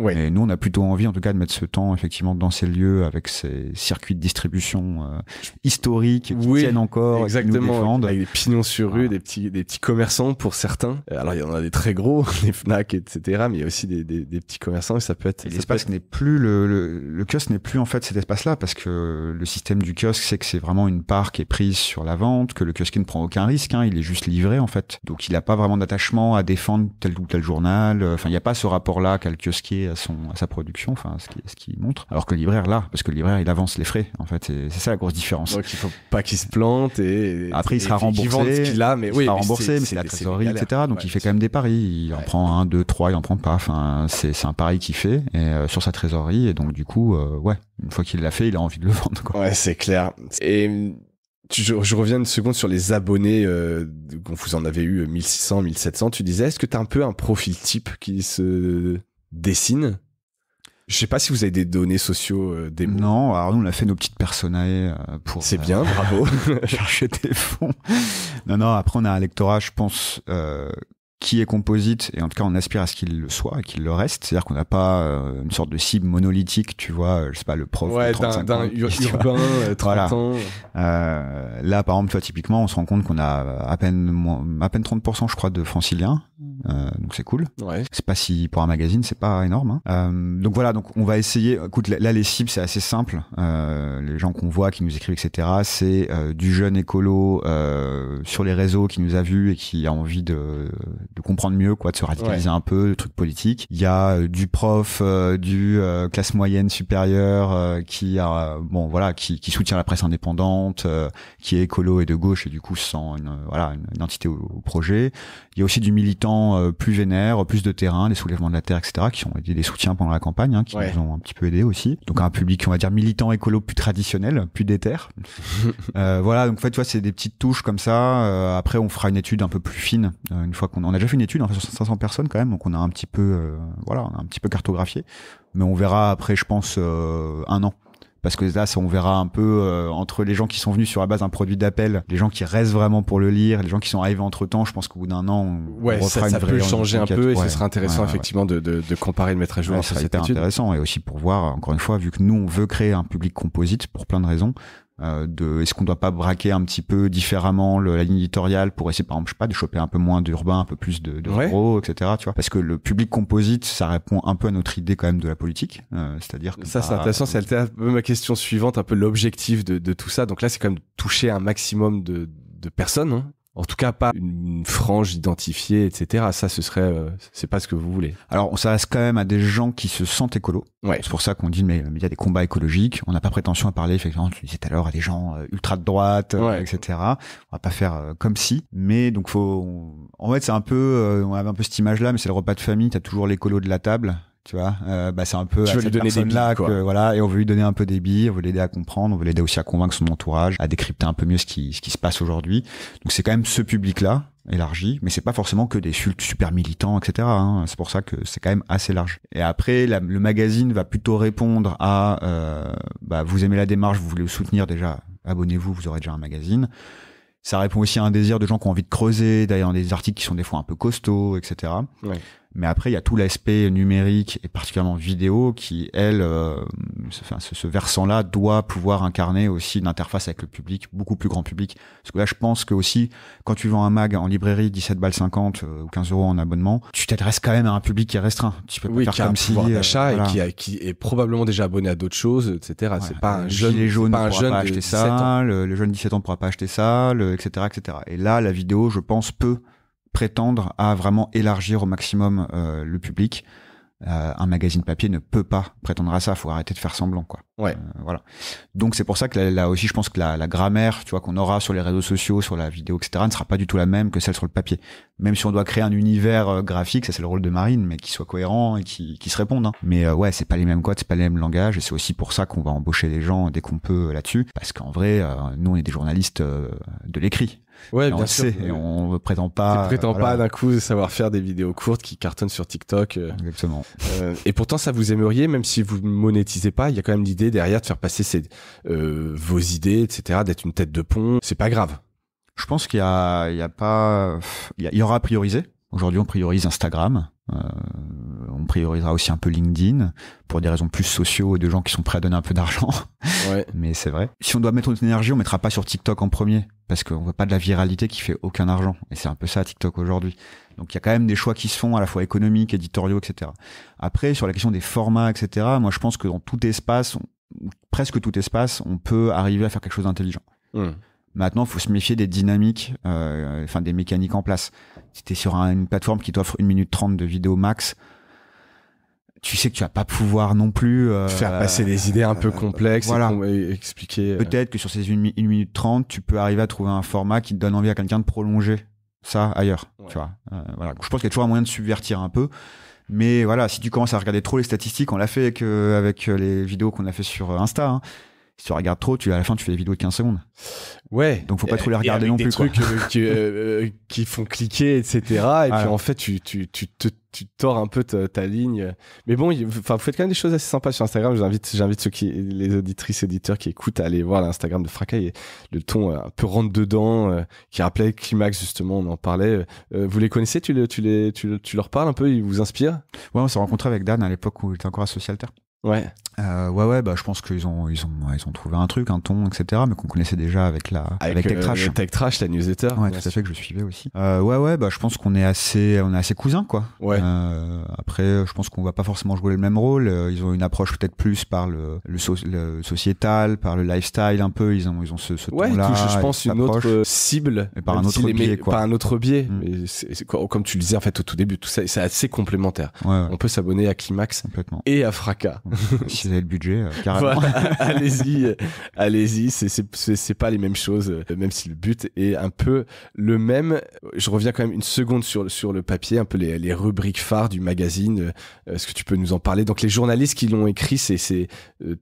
A: Et nous on a plutôt envie en tout cas de mettre ce temps effectivement dans ces lieux, avec ces circuits de distribution historiques qui tiennent encore,
B: exactement,
A: qui nous défendent.
B: Avec des pignons sur rue, des petits commerçants pour certains. Alors il y en a des très gros, des Fnac, etc. Mais il y a aussi des petits commerçants, et ça peut être...
A: L'espace n'est plus le kiosque n'est plus en fait cet espace-là, parce que le système du kiosque c'est que c'est vraiment une part qui est prise sur la vente, que le kiosque ne prend aucun risque, il est juste livré en fait. Donc il a pas pas vraiment d'attachement à défendre tel ou tel journal. Enfin, il y a pas ce rapport-là qu'a le kiosquier à sa production, enfin, ce qu'il montre. Alors que le libraire là, parce que le libraire il avance les frais. En fait, c'est ça la grosse différence.
B: Donc il faut pas qu'il se plante et
A: après il sera remboursé.
B: Il vend ce qu'il a, mais
A: il sera remboursé, mais c'est la trésorerie, etc. Donc il fait quand même des paris. Il en prend 1, 2, 3, il en prend pas. Enfin, c'est un pari qu'il fait sur sa trésorerie et donc du coup, une fois qu'il l'a fait, il a envie de le vendre, quoi.
B: Ouais, c'est clair. Et je reviens une seconde sur les abonnés. Vous en avez eu 1600, 1700. Tu disais, est-ce que tu as un peu un profil type qui se dessine? Je sais pas si vous avez des données sociaux des mots.
A: Non, alors nous on a fait nos petites personae pour.
B: C'est bien, bravo.
A: Chercher des fonds. Non, après on a un lectorat, je pense. Qui est composite, et en tout cas on aspire à ce qu'il le soit et qu'il le reste, c'est-à-dire qu'on n'a pas une sorte de cible monolithique, tu vois, je sais pas, le prof de 35
B: d'un
A: ans,
B: urbain 30
A: voilà.
B: ans.
A: Là par exemple, tu vois, typiquement on se rend compte qu'on a à peine 30% je crois de franciliens, donc c'est cool.
B: Ouais.
A: C'est pas si, pour un magazine c'est pas énorme, hein. Donc voilà, donc on va essayer, écoute, là les cibles c'est assez simple, les gens qu'on voit qui nous écrivent etc, c'est du jeune écolo sur les réseaux qui nous a vus et qui a envie de comprendre mieux, quoi, de se radicaliser un peu, le truc politique. Il y a du prof, du classe moyenne supérieure qui a qui soutient la presse indépendante, qui est écolo et de gauche et du coup se sent une identité au projet. Il y a aussi du militant plus vénère, plus de terrain, les soulèvements de la terre, etc., qui ont été des soutiens pendant la campagne, hein, qui nous ont un petit peu aidés aussi. Donc un public, on va dire, militant écolo plus traditionnel, plus déter. Voilà, donc en fait, tu vois, c'est des petites touches comme ça. Après, on fera une étude un peu plus fine, une fois qu'on a déjà fait une étude en fait, sur 500 personnes quand même, donc on a un petit peu, on a un petit peu cartographié. Mais on verra après, je pense, 1 an. Parce que là, on verra un peu entre les gens qui sont venus sur la base d'un produit d'appel, les gens qui restent vraiment pour le lire, les gens qui sont arrivés entre temps. Je pense qu'au bout d'un an, on refera
B: ça
A: une vraie
B: peut changer un peu et ce sera intéressant effectivement de comparer, de mettre à jour
A: ça
B: cette
A: hyper
B: étude.
A: Intéressant et aussi pour voir, encore une fois, vu que nous on veut créer un public composite pour plein de raisons. Est-ce qu'on doit pas braquer un petit peu différemment la ligne éditoriale pour essayer, par exemple, je sais pas, de choper un peu moins d'urbain, un peu plus de ruraux, etc., tu vois, parce que le public composite, ça répond un peu à notre idée quand même de la politique, c'est-à-dire que
B: ça c'est intéressant, c'est un peu ma question suivante, un peu l'objectif de tout ça. Donc là c'est quand même toucher un maximum de personnes, hein. En tout cas, pas une frange identifiée, etc. Ça, ce serait, c'est pas ce que vous voulez.
A: Alors, on s'adresse quand même à des gens qui se sentent écolos.
B: Ouais.
A: C'est pour ça qu'on dit, mais il y a des combats écologiques. On n'a pas prétention à parler, effectivement, tu disais tout à l'heure, à des gens ultra de droite, etc. On va pas faire comme si. Mais donc, en fait, c'est un peu, on avait un peu cette image-là, mais c'est le repas de famille. T'as toujours l'écolo de la table. Tu vois, c'est un peu
B: tu veux lui donner des billes,
A: que voilà, et on veut lui donner un peu des billes, on veut l'aider à comprendre, on veut l'aider aussi à convaincre son entourage, à décrypter un peu mieux ce qui se passe aujourd'hui. Donc c'est quand même ce public-là élargi, mais c'est pas forcément que des super militants, etc., hein. C'est pour ça que c'est quand même assez large. Et après, le magazine va plutôt répondre à vous aimez la démarche, vous voulez le soutenir, déjà abonnez-vous, vous aurez déjà un magazine. Ça répond aussi à un désir de gens qui ont envie de creuser, d'ailleurs des articles qui sont des fois un peu costauds, etc.
B: Ouais.
A: Mais après, il y a tout l'aspect numérique et particulièrement vidéo qui, elle, ce versant-là doit pouvoir incarner aussi une interface avec le public, beaucoup plus grand public. Parce que là, je pense que aussi, quand tu vends un mag en librairie, 17 balles 50 ou 15 euros en abonnement, tu t'adresses quand même à un public qui est restreint. Tu peux pas faire comme si
B: d'achat et qui est probablement déjà abonné à d'autres choses, etc. Ouais, c'est pas un jeune,
A: les jaunes
B: pas un
A: pourra
B: jeune
A: pas acheter ça, le jeune 17 ans ne pourra pas acheter ça, etc., etc. Et là, la vidéo, je pense, peut prétendre à vraiment élargir au maximum le public. Un magazine papier ne peut pas prétendre à ça, faut arrêter de faire semblant, quoi.
B: Ouais.
A: Voilà. Donc c'est pour ça que là aussi, je pense que la grammaire, tu vois, qu'on aura sur les réseaux sociaux, sur la vidéo, etc., ne sera pas du tout la même que celle sur le papier. Même si on doit créer un univers graphique, ça c'est le rôle de Marine, mais qui soit cohérent et qui se réponde, hein. Mais c'est pas les mêmes codes, c'est pas les mêmes langages, et c'est aussi pour ça qu'on va embaucher des gens dès qu'on peut là-dessus, parce qu'en vrai, nous on est des journalistes de l'écrit.
B: Ouais,
A: bien sûr. Et on ne prétend pas.
B: Pas d'un coup savoir faire des vidéos courtes qui cartonnent sur TikTok.
A: Exactement.
B: Et pourtant, ça vous aimeriez, même si vous ne monétisez pas, il y a quand même l'idée derrière de faire passer vos idées, etc., d'être une tête de pont. C'est pas grave.
A: Je pense qu'il y aura à prioriser. Aujourd'hui, on priorise Instagram. On priorisera aussi un peu LinkedIn pour des raisons plus sociaux et de gens qui sont prêts à donner un peu d'argent. Ouais. Mais c'est vrai. Si on doit mettre notre énergie, on mettra pas sur TikTok en premier parce qu'on veut pas de la viralité qui fait aucun argent. Et c'est un peu ça TikTok aujourd'hui. Donc il y a quand même des choix qui se font à la fois économiques, éditoriaux, etc. Après, sur la question des formats, etc., moi je pense que dans tout espace, presque tout espace, on peut arriver à faire quelque chose d'intelligent. Maintenant, il faut se méfier des dynamiques, des mécaniques en place. Si t'es sur une plateforme qui t'offre 1 minute 30 de vidéo max, tu sais que tu vas pas pouvoir non plus
B: faire passer des idées un peu complexes,
A: voilà.
B: Et expliquer.
A: Peut-être que sur ces 1 minute 30, tu peux arriver à trouver un format qui te donne envie à quelqu'un de prolonger ça ailleurs. Tu vois. Voilà. Je pense qu'il y a toujours un moyen de subvertir un peu. Mais voilà, si tu commences à regarder trop les statistiques, on l'a fait avec les vidéos qu'on a fait sur Insta, hein. Si tu regardes trop, à la fin, tu fais des vidéos de 15 secondes.
B: Ouais.
A: Donc, faut pas trop les regarder non plus.
B: Des trucs qui font cliquer, etc. Et puis, en fait, tu tords un peu ta ligne. Mais bon, vous faites quand même des choses assez sympas sur Instagram. J'invite les auditrices et auditeurs qui écoutent à aller voir l'Instagram de Fracas. Et le ton un peu rentre dedans, qui rappelait Climax, justement, on en parlait. Vous les connaissez? Tu leur parles un peu? Ils vous inspirent?
A: Ouais, on s'est rencontrés avec Dan à l'époque où il était encore à Socialter.
B: Ouais.
A: Je pense qu'ils ont trouvé un truc, un ton, etc. Mais qu'on connaissait déjà avec Tech Trash.
B: Tech Trash, la newsletter.
A: Ouais, tout à fait, que je suivais aussi. Je pense qu'on est assez cousins, quoi.
B: Ouais.
A: Après, je pense qu'on va pas forcément jouer le même rôle. Ils ont une approche peut-être plus par le sociétal, par le lifestyle un peu. Ils ont ce ton-là.
B: Je pense une autre cible.
A: Et par un autre biais, quoi.
B: Par un autre biais. Mais c'est comme tu le disais, en fait, au tout début, tout ça, c'est assez complémentaire.
A: Ouais.
B: On peut s'abonner à Climax.
A: Complètement.
B: Et à Fracas.
A: Si vous avez le budget, carrément.
B: Voilà, allez-y, c'est pas les mêmes choses, même si le but est un peu le même. Je reviens quand même une seconde sur le papier, un peu les rubriques phares du magazine. Est-ce que tu peux nous en parler? Donc les journalistes qui l'ont écrit, c'est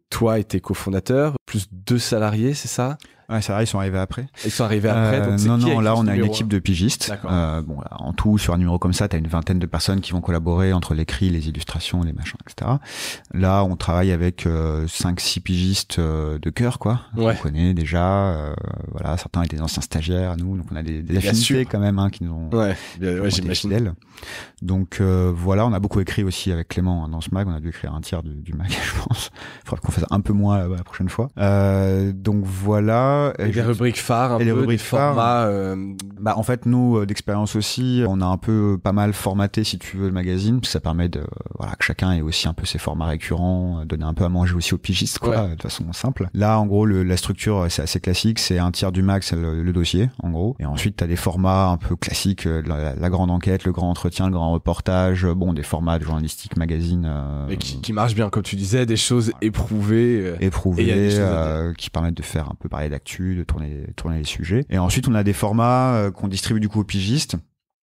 B: toi et tes cofondateurs, plus 2 salariés, c'est ça?
A: Ouais, ça, ils sont arrivés après.
B: Ils sont arrivés après. Donc
A: non, là, on a une équipe de pigistes.
B: D'accord.
A: En tout, sur un numéro comme ça, t'as une vingtaine de personnes qui vont collaborer entre l'écrit, les illustrations, les machins, etc. Là, on travaille avec 5-6 pigistes de cœur, quoi.
B: Ouais.
A: On connaît déjà. Certains étaient des anciens stagiaires à nous, donc on a des affinités quand même, hein, qui nous ont.
B: Ouais, j'imagine.
A: Donc on a beaucoup écrit aussi avec Clément, hein, dans ce mag. On a dû écrire un tiers du mag, je pense. Il faudra qu'on fasse un peu moins la prochaine fois. Donc voilà.
B: Et des rubriques phares,
A: les rubriques
B: formats.
A: En fait, nous, d'expérience aussi, on a un peu pas mal formaté, si tu veux, le magazine, parce que ça permet que chacun ait aussi un peu ses formats récurrents, donner un peu à manger aussi aux pigistes, quoi, de façon simple. Là, en gros, la structure, c'est assez classique, c'est un tiers du mag, c'est le dossier, en gros. Et ensuite, t'as des formats un peu classiques, la grande enquête, le grand entretien, le grand reportage, des formats de journalistique, magazine.
B: Et qui marchent bien, comme tu disais, des choses éprouvées.
A: Qui permettent de faire un peu parler d'actu, de tourner les sujets. Et ensuite, on a des formats qu'on distribue du coup aux pigistes.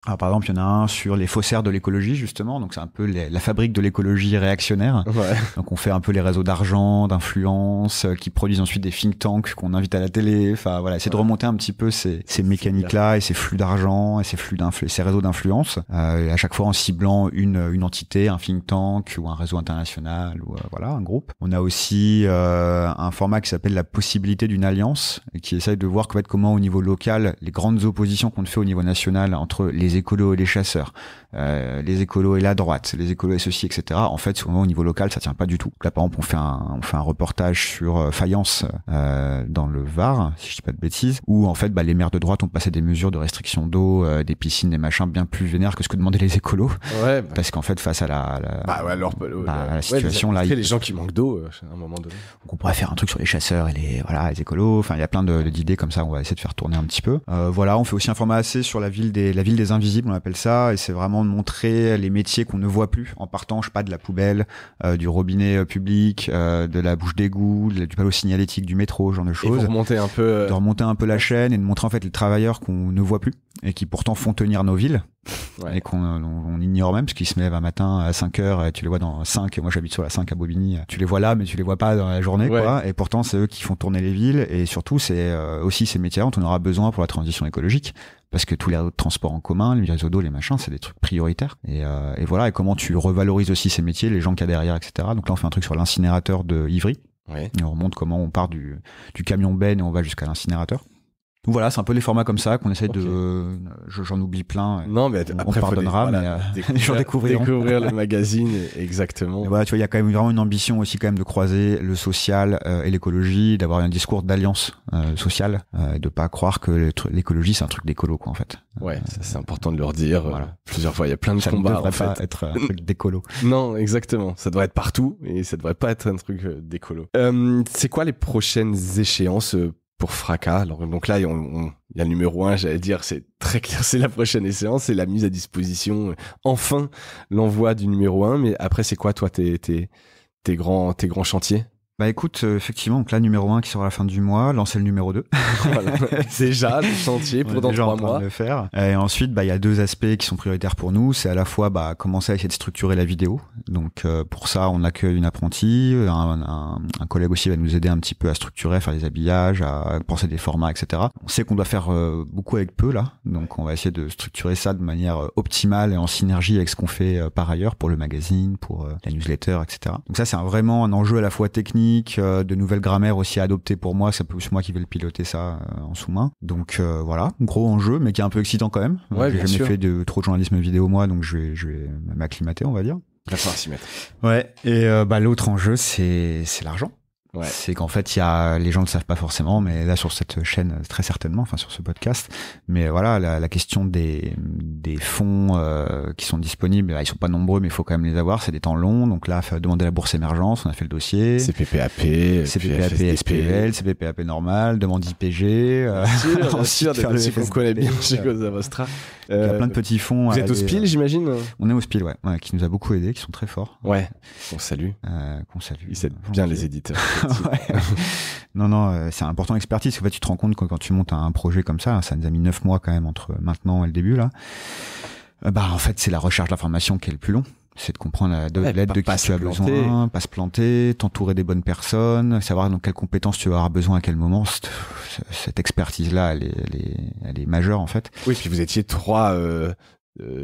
A: Alors, par exemple, il y en a un sur les faussaires de l'écologie, justement. Donc, c'est un peu la fabrique de l'écologie réactionnaire.
B: Ouais.
A: Donc, on fait un peu les réseaux d'argent, d'influence, qui produisent ensuite des think tanks qu'on invite à la télé. Enfin, voilà, essayer de remonter un petit peu ces mécaniques-là et ces flux d'argent et ces réseaux d'influence. À chaque fois en ciblant une entité, un think tank ou un réseau international ou un groupe. On a aussi un format qui s'appelle la possibilité d'une alliance, qui essaye de voir comment au niveau local, les grandes oppositions qu'on fait au niveau national entre les écolos et les chasseurs, les écolos et la droite, les écolos et ceci, etc. En fait, souvent au niveau local, ça tient pas du tout. Là, par exemple, on fait un reportage sur Fayence dans le Var, si je dis pas de bêtises, où en fait, les maires de droite ont passé des mesures de restriction d'eau, des piscines, des machins bien plus vénères que ce que demandaient les écolos. Ouais. Parce qu'en fait, face à la situation là,
B: les gens qui manquent d'eau à un moment donné.
A: Donc, on pourrait faire un truc sur les chasseurs et les écolos. Enfin, il y a plein d'idées comme ça. On va essayer de faire tourner un petit peu. On fait aussi un format assez sur la ville des invisibles, on appelle ça, et c'est vraiment de montrer les métiers qu'on ne voit plus en partant, de la poubelle, du robinet public, de la bouche d'égout, du panneau signalétique du métro, ce genre de choses.
B: Et de remonter un peu
A: la chaîne et de montrer en fait les travailleurs qu'on ne voit plus et qui pourtant font tenir nos villes. Ouais. Et qu'on ignore même, parce qu'ils se lèvent un matin à 5h, et tu les vois dans 5, moi j'habite sur la 5 à Bobigny, tu les vois là, mais tu les vois pas dans la journée, quoi. Et pourtant, c'est eux qui font tourner les villes, et surtout, c'est aussi ces métiers-là dont on aura besoin pour la transition écologique, parce que tous les autres transports en commun, les réseaux d'eau, les machins, c'est des trucs prioritaires. Et comment tu revalorises aussi ces métiers, les gens qu'il y a derrière, etc. Donc là, on fait un truc sur l'incinérateur de Ivry. Ouais. Et on remonte comment on part du camion benne et on va jusqu'à l'incinérateur. Donc voilà, c'est un peu les formats comme ça qu'on essaie de. J'en oublie plein.
B: Non, mais après,
A: on pardonnera, les gens découvrir
B: le magazine, exactement.
A: Et voilà, tu vois, il y a quand même vraiment une ambition aussi quand même de croiser le social et l'écologie, d'avoir un discours d'alliance sociale, de pas croire que l'écologie c'est un truc d'écolo, quoi, en fait.
B: Ouais, ça, c'est important de leur dire plusieurs fois. Il y a plein de combats.
A: Ça ne devrait pas être un truc d'écolo.
B: Non, exactement. Ça devrait être partout et ça devrait pas être un truc d'écolo. C'est quoi les prochaines échéances pour Fracas. Alors, donc là, il y a le numéro 1, j'allais dire, c'est très clair, c'est la prochaine séance, c'est la mise à disposition, enfin, l'envoi du numéro 1. Mais après, c'est quoi, toi, tes grands chantiers?
A: Bah écoute, effectivement, donc là, numéro 1 qui sera à la fin du mois, lancer le numéro 2.
B: Voilà. Déjà, le chantier pour dans 3 mois.
A: De le faire. Et ensuite, il y a 2 aspects qui sont prioritaires pour nous. C'est à la fois commencer à essayer de structurer la vidéo. Donc pour ça, on accueille une apprentie, un collègue aussi va nous aider un petit peu à structurer, à faire des habillages, à penser des formats, etc. On sait qu'on doit faire beaucoup avec peu là, donc on va essayer de structurer ça de manière optimale et en synergie avec ce qu'on fait par ailleurs pour le magazine, pour la newsletter, etc. Donc ça, c'est vraiment un enjeu à la fois technique, de nouvelles grammaires aussi à adopter pour moi. C'est plus moi qui vais le piloter ça en sous-main. Donc voilà, gros enjeu, mais qui est un peu excitant quand même.
B: Ouais,
A: j'ai jamais
B: sûr.
A: fait de trop de journalisme vidéo moi, donc je vais m'acclimater, on va dire.
B: Il va falloir s'y mettre.
A: Ouais. Et l'autre enjeu, c'est l'argent.
B: Ouais.
A: C'est qu'en fait, les gens ne le savent pas forcément, mais là sur cette chaîne, très certainement, enfin sur ce podcast. Mais voilà, la question des fonds qui sont disponibles, ils sont pas nombreux, mais il faut quand même les avoir. C'est des temps longs, donc là, demander à la bourse émergence, on a fait le dossier.
B: CPPAP,
A: SPL, CPPAP normal, demande IPG.
B: Ensuite, faire le qu'on connaît bien chez Cosa Vostra.
A: Il y a plein de petits fonds.
B: Vous êtes au SPIL, j'imagine?
A: On est au SPIL, ouais, qui nous a beaucoup aidé, qui sont très forts.
B: Ouais, qu'on salue.
A: Ils
B: aident bien les éditeurs.
A: Ouais. Non, c'est important l'expertise. En fait, tu te rends compte que quand tu montes un projet comme ça nous a mis 9 mois quand même entre maintenant et le début là. En fait, c'est la recherche d'informations qui est le plus long. C'est de comprendre l'aide de qui tu as besoin, pas se planter, t'entourer des bonnes personnes, savoir dans quelles compétences tu vas avoir besoin à quel moment. Cette expertise-là, elle est majeure en fait.
B: Oui, puis vous étiez 3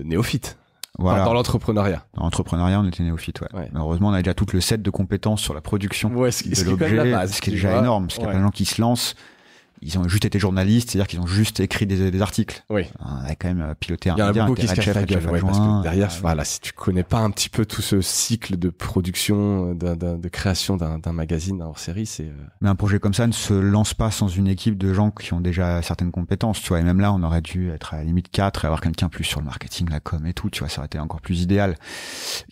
B: néophytes.
A: Voilà.
B: Dans l'entrepreneuriat.
A: Dans l'entrepreneuriat, on était néophytes, ouais. Mais heureusement, on a déjà tout le set de compétences sur la production de l'objet, ce qui est déjà énorme, parce qu'il y a plein de gens qui se lancent. Ils ont juste été journalistes, c'est-à-dire qu'ils ont juste écrit des articles.
B: Oui.
A: On a quand même piloté un
B: média. Il y en a beaucoup
A: qui
B: se cachent la gueule, parce que derrière, voilà, si tu connais pas un petit peu tout ce cycle de production, de création d'un magazine, d'un hors-série, c'est...
A: Mais un projet comme ça ne se lance pas sans une équipe de gens qui ont déjà certaines compétences, tu vois. Et même là, on aurait dû être à la limite 4 et avoir quelqu'un plus sur le marketing, la com et tout, tu vois, ça aurait été encore plus idéal.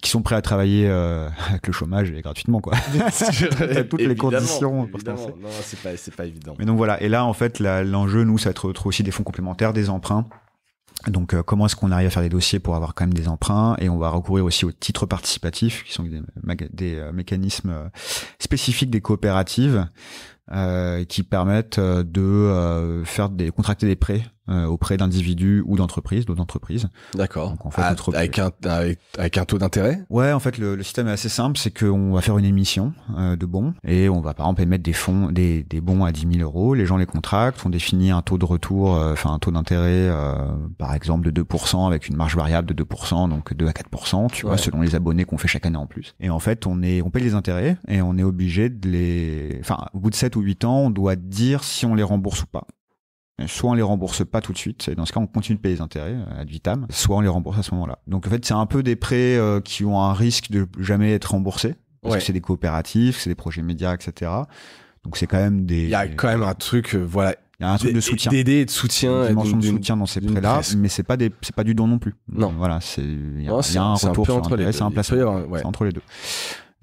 A: Qui sont prêts à travailler avec le chômage et gratuitement, quoi. T'as toutes les conditions pour se lancer.
B: Non, c'est pas évident.
A: Mais donc voilà, et là, en fait, l'enjeu, nous, ça va être aussi des fonds complémentaires, des emprunts. Donc, comment est-ce qu'on arrive à faire des dossiers pour avoir quand même des emprunts? Et on va recourir aussi aux titres participatifs, qui sont des mécanismes spécifiques des coopératives, qui permettent de contracter des prêts auprès d'individus ou d'entreprises, d'autres entreprises.
B: D'accord.
A: Donc, en fait,
B: avec un taux d'intérêt?
A: Ouais, en fait, le système est assez simple, c'est qu'on va faire une émission de bons et on va par exemple émettre des bons à 10 000 euros. Les gens les contractent, on définit un taux de retour, un taux d'intérêt, par exemple de 2% avec une marge variable de 2%, donc 2 à 4%, tu vois, selon les abonnés qu'on fait chaque année en plus. Et en fait, on paye les intérêts et on est obligé au bout de 7 ou 8 ans, on doit dire si on les rembourse ou pas. Soit on les rembourse pas tout de suite, et dans ce cas on continue de payer les intérêts ad vitam, soit on les rembourse à ce moment-là. Donc en fait c'est un peu des prêts qui ont un risque de jamais être remboursés, parce que c'est des coopératives, c'est des projets médias, etc. Donc c'est quand même
B: il y a quand même un truc, voilà.
A: Il y a un truc de soutien.
B: D'aider et de soutien.
A: Une dimension de soutien dans ces prêts-là, mais c'est pas du don non plus.
B: Non.
A: Voilà, il y a un retour sur intérêt, c'est un placement. C'est entre les deux.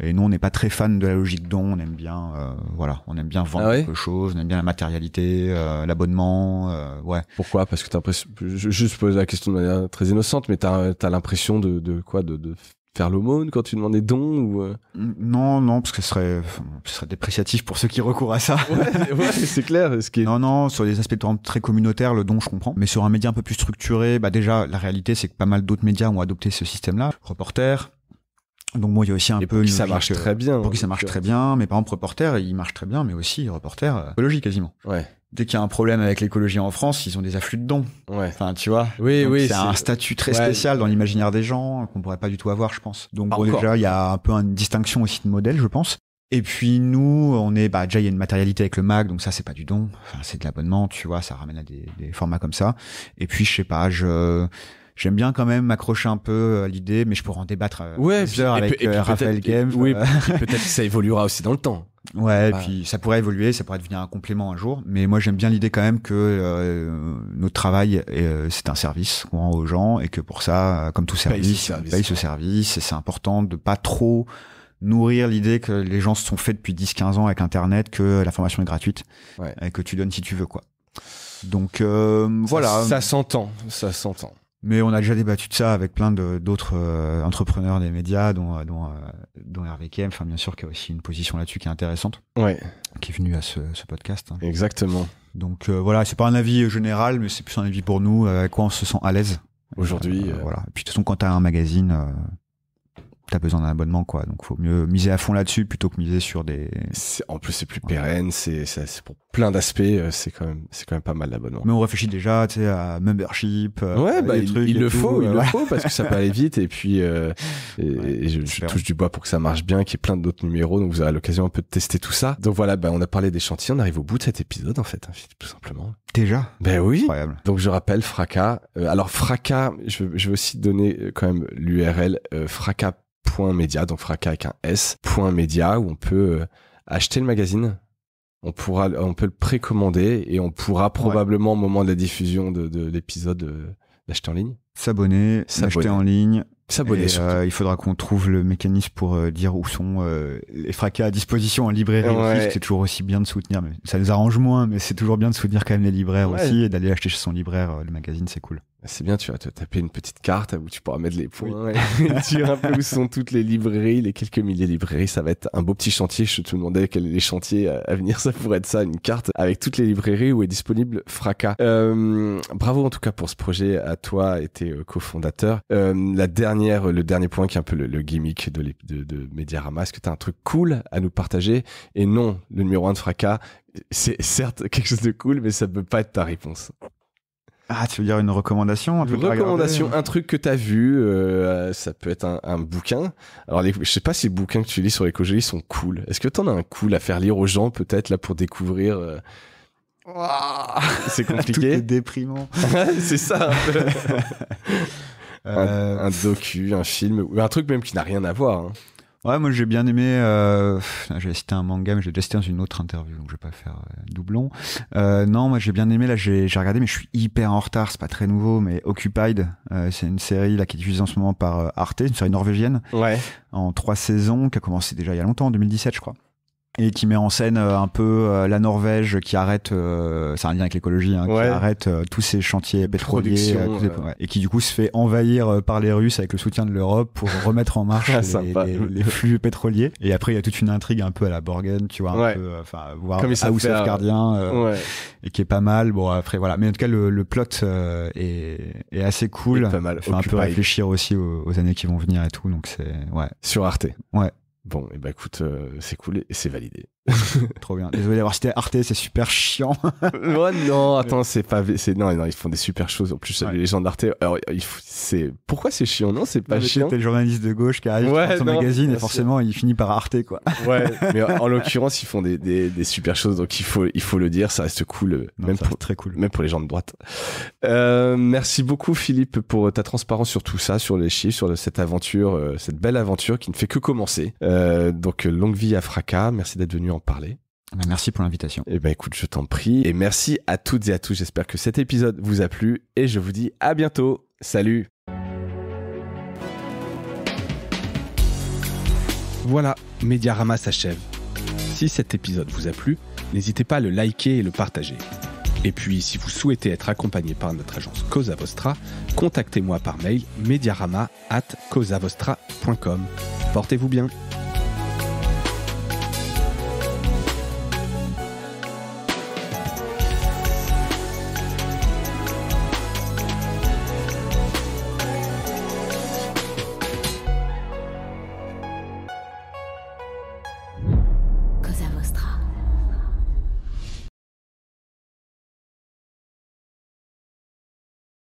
A: Et nous, on n'est pas très fan de la logique don. On aime bien, on aime bien vendre quelque chose. On aime bien la matérialité, l'abonnement, ouais.
B: Pourquoi? Parce que t'as l'impression, juste poser la question de manière très innocente, mais t'as l'impression de faire l'aumône quand tu demandes des dons ou
A: Non, parce que ce serait dépréciatif pour ceux qui recourent à ça.
B: Ouais, c'est clair.
A: Non, sur des aspects très communautaires, le don, je comprends. Mais sur un média un peu plus structuré, déjà, la réalité, c'est que pas mal d'autres médias ont adopté ce système-là. Reporter. Donc bon, il y a aussi un peu
B: pour qui ça marche très bien.
A: Pour qui ça marche très bien, mais par exemple Reporter, il marche très bien, mais aussi Reporter écologie quasiment.
B: Ouais.
A: Dès qu'il y a un problème avec l'écologie en France, ils ont des afflux de dons.
B: Ouais.
A: Enfin, tu vois.
B: Oui.
A: C'est un statut très spécial dans l'imaginaire des gens qu'on pourrait pas du tout avoir, je pense. Donc déjà, il y a un peu une distinction aussi de modèle, je pense. Et puis nous, on est déjà il y a une matérialité avec le mag, donc ça c'est pas du don, c'est de l'abonnement, tu vois, ça ramène à des formats comme ça. Et puis je sais pas, j'aime bien quand même m'accrocher un peu à l'idée, mais je pourrais en débattre plusieurs avec Raphaël Kempf.
B: Oui, peut-être que ça évoluera aussi dans le temps.
A: Ouais, et puis ça pourrait évoluer, ça pourrait devenir un complément un jour. Mais moi, j'aime bien l'idée quand même que notre travail, c'est un service qu'on rend aux gens et que pour ça, comme tout service, on paye ce service. Et c'est important de pas trop nourrir l'idée que les gens se sont faits depuis 10-15 ans avec Internet, que l'information est gratuite et que tu donnes si tu veux, quoi. Donc voilà.
B: Ça s'entend.
A: Mais on a déjà débattu de ça avec plein d'autres entrepreneurs des médias, dont Hervé Kem, enfin bien sûr, qui a aussi une position là-dessus qui est intéressante, qui est venu à ce podcast. Hein.
B: Exactement.
A: Donc voilà, c'est pas un avis général, mais c'est plus un avis pour nous, avec quoi on se sent à l'aise.
B: Aujourd'hui.
A: Voilà. Et puis de toute façon, quand t'as un magazine, t'as besoin d'un abonnement, quoi. Donc faut mieux miser à fond là-dessus plutôt que miser sur des.
B: En plus, c'est plus pérenne, c'est pour plein d'aspects, c'est quand même pas mal l'abonnement.
A: Mais on réfléchit déjà, tu sais, à membership.
B: Il le faut parce que ça peut aller vite et puis je touche du bois pour que ça marche bien, qu'il y ait plein d'autres numéros, donc vous aurez l'occasion un peu de tester tout ça. Donc voilà, on a parlé des chantiers, on arrive au bout de cet épisode en fait, tout simplement.
A: Déjà.
B: Ben oui.
A: Incroyable.
B: Donc je rappelle Fracas. Alors Fracas, je vais aussi donner quand même l'URL fracas.media, donc fracas avec un S.media où on peut acheter le magazine. On peut le précommander et on pourra probablement au moment de la diffusion de l'épisode l'acheter en ligne.
A: S'abonner, l'acheter en ligne.
B: S'abonner surtout.
A: Il faudra qu'on trouve le mécanisme pour dire où sont les fracas à disposition en librairie aussi. C'est toujours aussi bien de soutenir, mais ça nous arrange moins, mais c'est toujours bien de soutenir quand même les libraires aussi et d'aller acheter chez son libraire le magazine, c'est cool.
B: C'est bien, tu vas te taper une petite carte où tu pourras mettre les points et dire un peu où sont toutes les librairies, les quelques milliers de librairies. Ça va être un beau petit chantier. Je te demandais quels les chantiers à venir. Ça pourrait être ça, une carte avec toutes les librairies où est disponible Fracas. Bravo en tout cas pour ce projet à toi et tes cofondateurs. Le dernier point qui est un peu le gimmick de Mediarama. Est-ce que tu as un truc cool à nous partager? Et non, le numéro 1 de Fracas, c'est certes quelque chose de cool, mais ça ne peut pas être ta réponse.
A: Ah, tu veux dire une recommandation?
B: Un truc que t'as vu, ça peut être un bouquin. Alors, je sais pas si les bouquins que tu lis sur l'écologie sont cool. Est-ce que t'en as un cool à faire lire aux gens, peut-être, là, pour découvrir C'est compliqué.
A: Tout est déprimant.
B: C'est ça, un peu. Un docu, un film, ou un truc même qui n'a rien à voir. Hein.
A: Ouais, moi j'ai bien aimé. J'avais cité un manga, mais je l'ai déjà cité dans une autre interview, donc je vais pas faire doublon. Non, moi j'ai bien aimé. Là, j'ai regardé, mais je suis hyper en retard. C'est pas très nouveau, mais Occupied, c'est une série là qui est diffusée en ce moment par Arte, une série norvégienne, en 3 saisons, qui a commencé déjà il y a longtemps, en 2017, je crois. Et qui met en scène un peu la Norvège qui arrête, c'est un lien avec l'écologie, qui arrête tous ces chantiers pétroliers et qui du coup se fait envahir par les Russes avec le soutien de l'Europe pour remettre en marche les flux pétroliers. Et après il y a toute une intrigue un peu à la Borgen, tu vois, un peu, voir House of Guardian, et qui est pas mal. Bon après voilà, mais en tout cas le plot est assez cool.
B: Pas mal.
A: Fait un peu réfléchir aussi aux années qui vont venir et tout, donc c'est
B: sur Arte.
A: Ouais.
B: Bon, et écoute, c'est cool et c'est validé.
A: Trop bien. Désolé d'avoir cité Arte, c'est super chiant.
B: Non, attends, non, ils font des super choses. En plus, les gens d'Arte, alors, pourquoi c'est chiant? Non, c'est pas chiant.
A: T'es le journaliste de gauche qui arrive dans son magazine et forcément, il finit par Arte, quoi.
B: Ouais, mais en l'occurrence, ils font des super choses, donc il faut le dire, ça reste cool,
A: très cool.
B: Même pour les gens de droite. Merci beaucoup, Philippe, pour ta transparence sur tout ça, sur les chiffres, sur cette aventure, cette belle aventure qui ne fait que commencer. Donc, longue vie à Fracas. Merci d'être venu en parler.
A: Merci pour l'invitation.
B: Écoute, je t'en prie. Et merci à toutes et à tous. J'espère que cet épisode vous a plu et je vous dis à bientôt. Salut. Voilà, Mediarama s'achève. Si cet épisode vous a plu, n'hésitez pas à le liker et le partager. Et puis, si vous souhaitez être accompagné par notre agence Cosa Vostra, contactez-moi par mail mediarama@cosavostra.com. Portez-vous bien.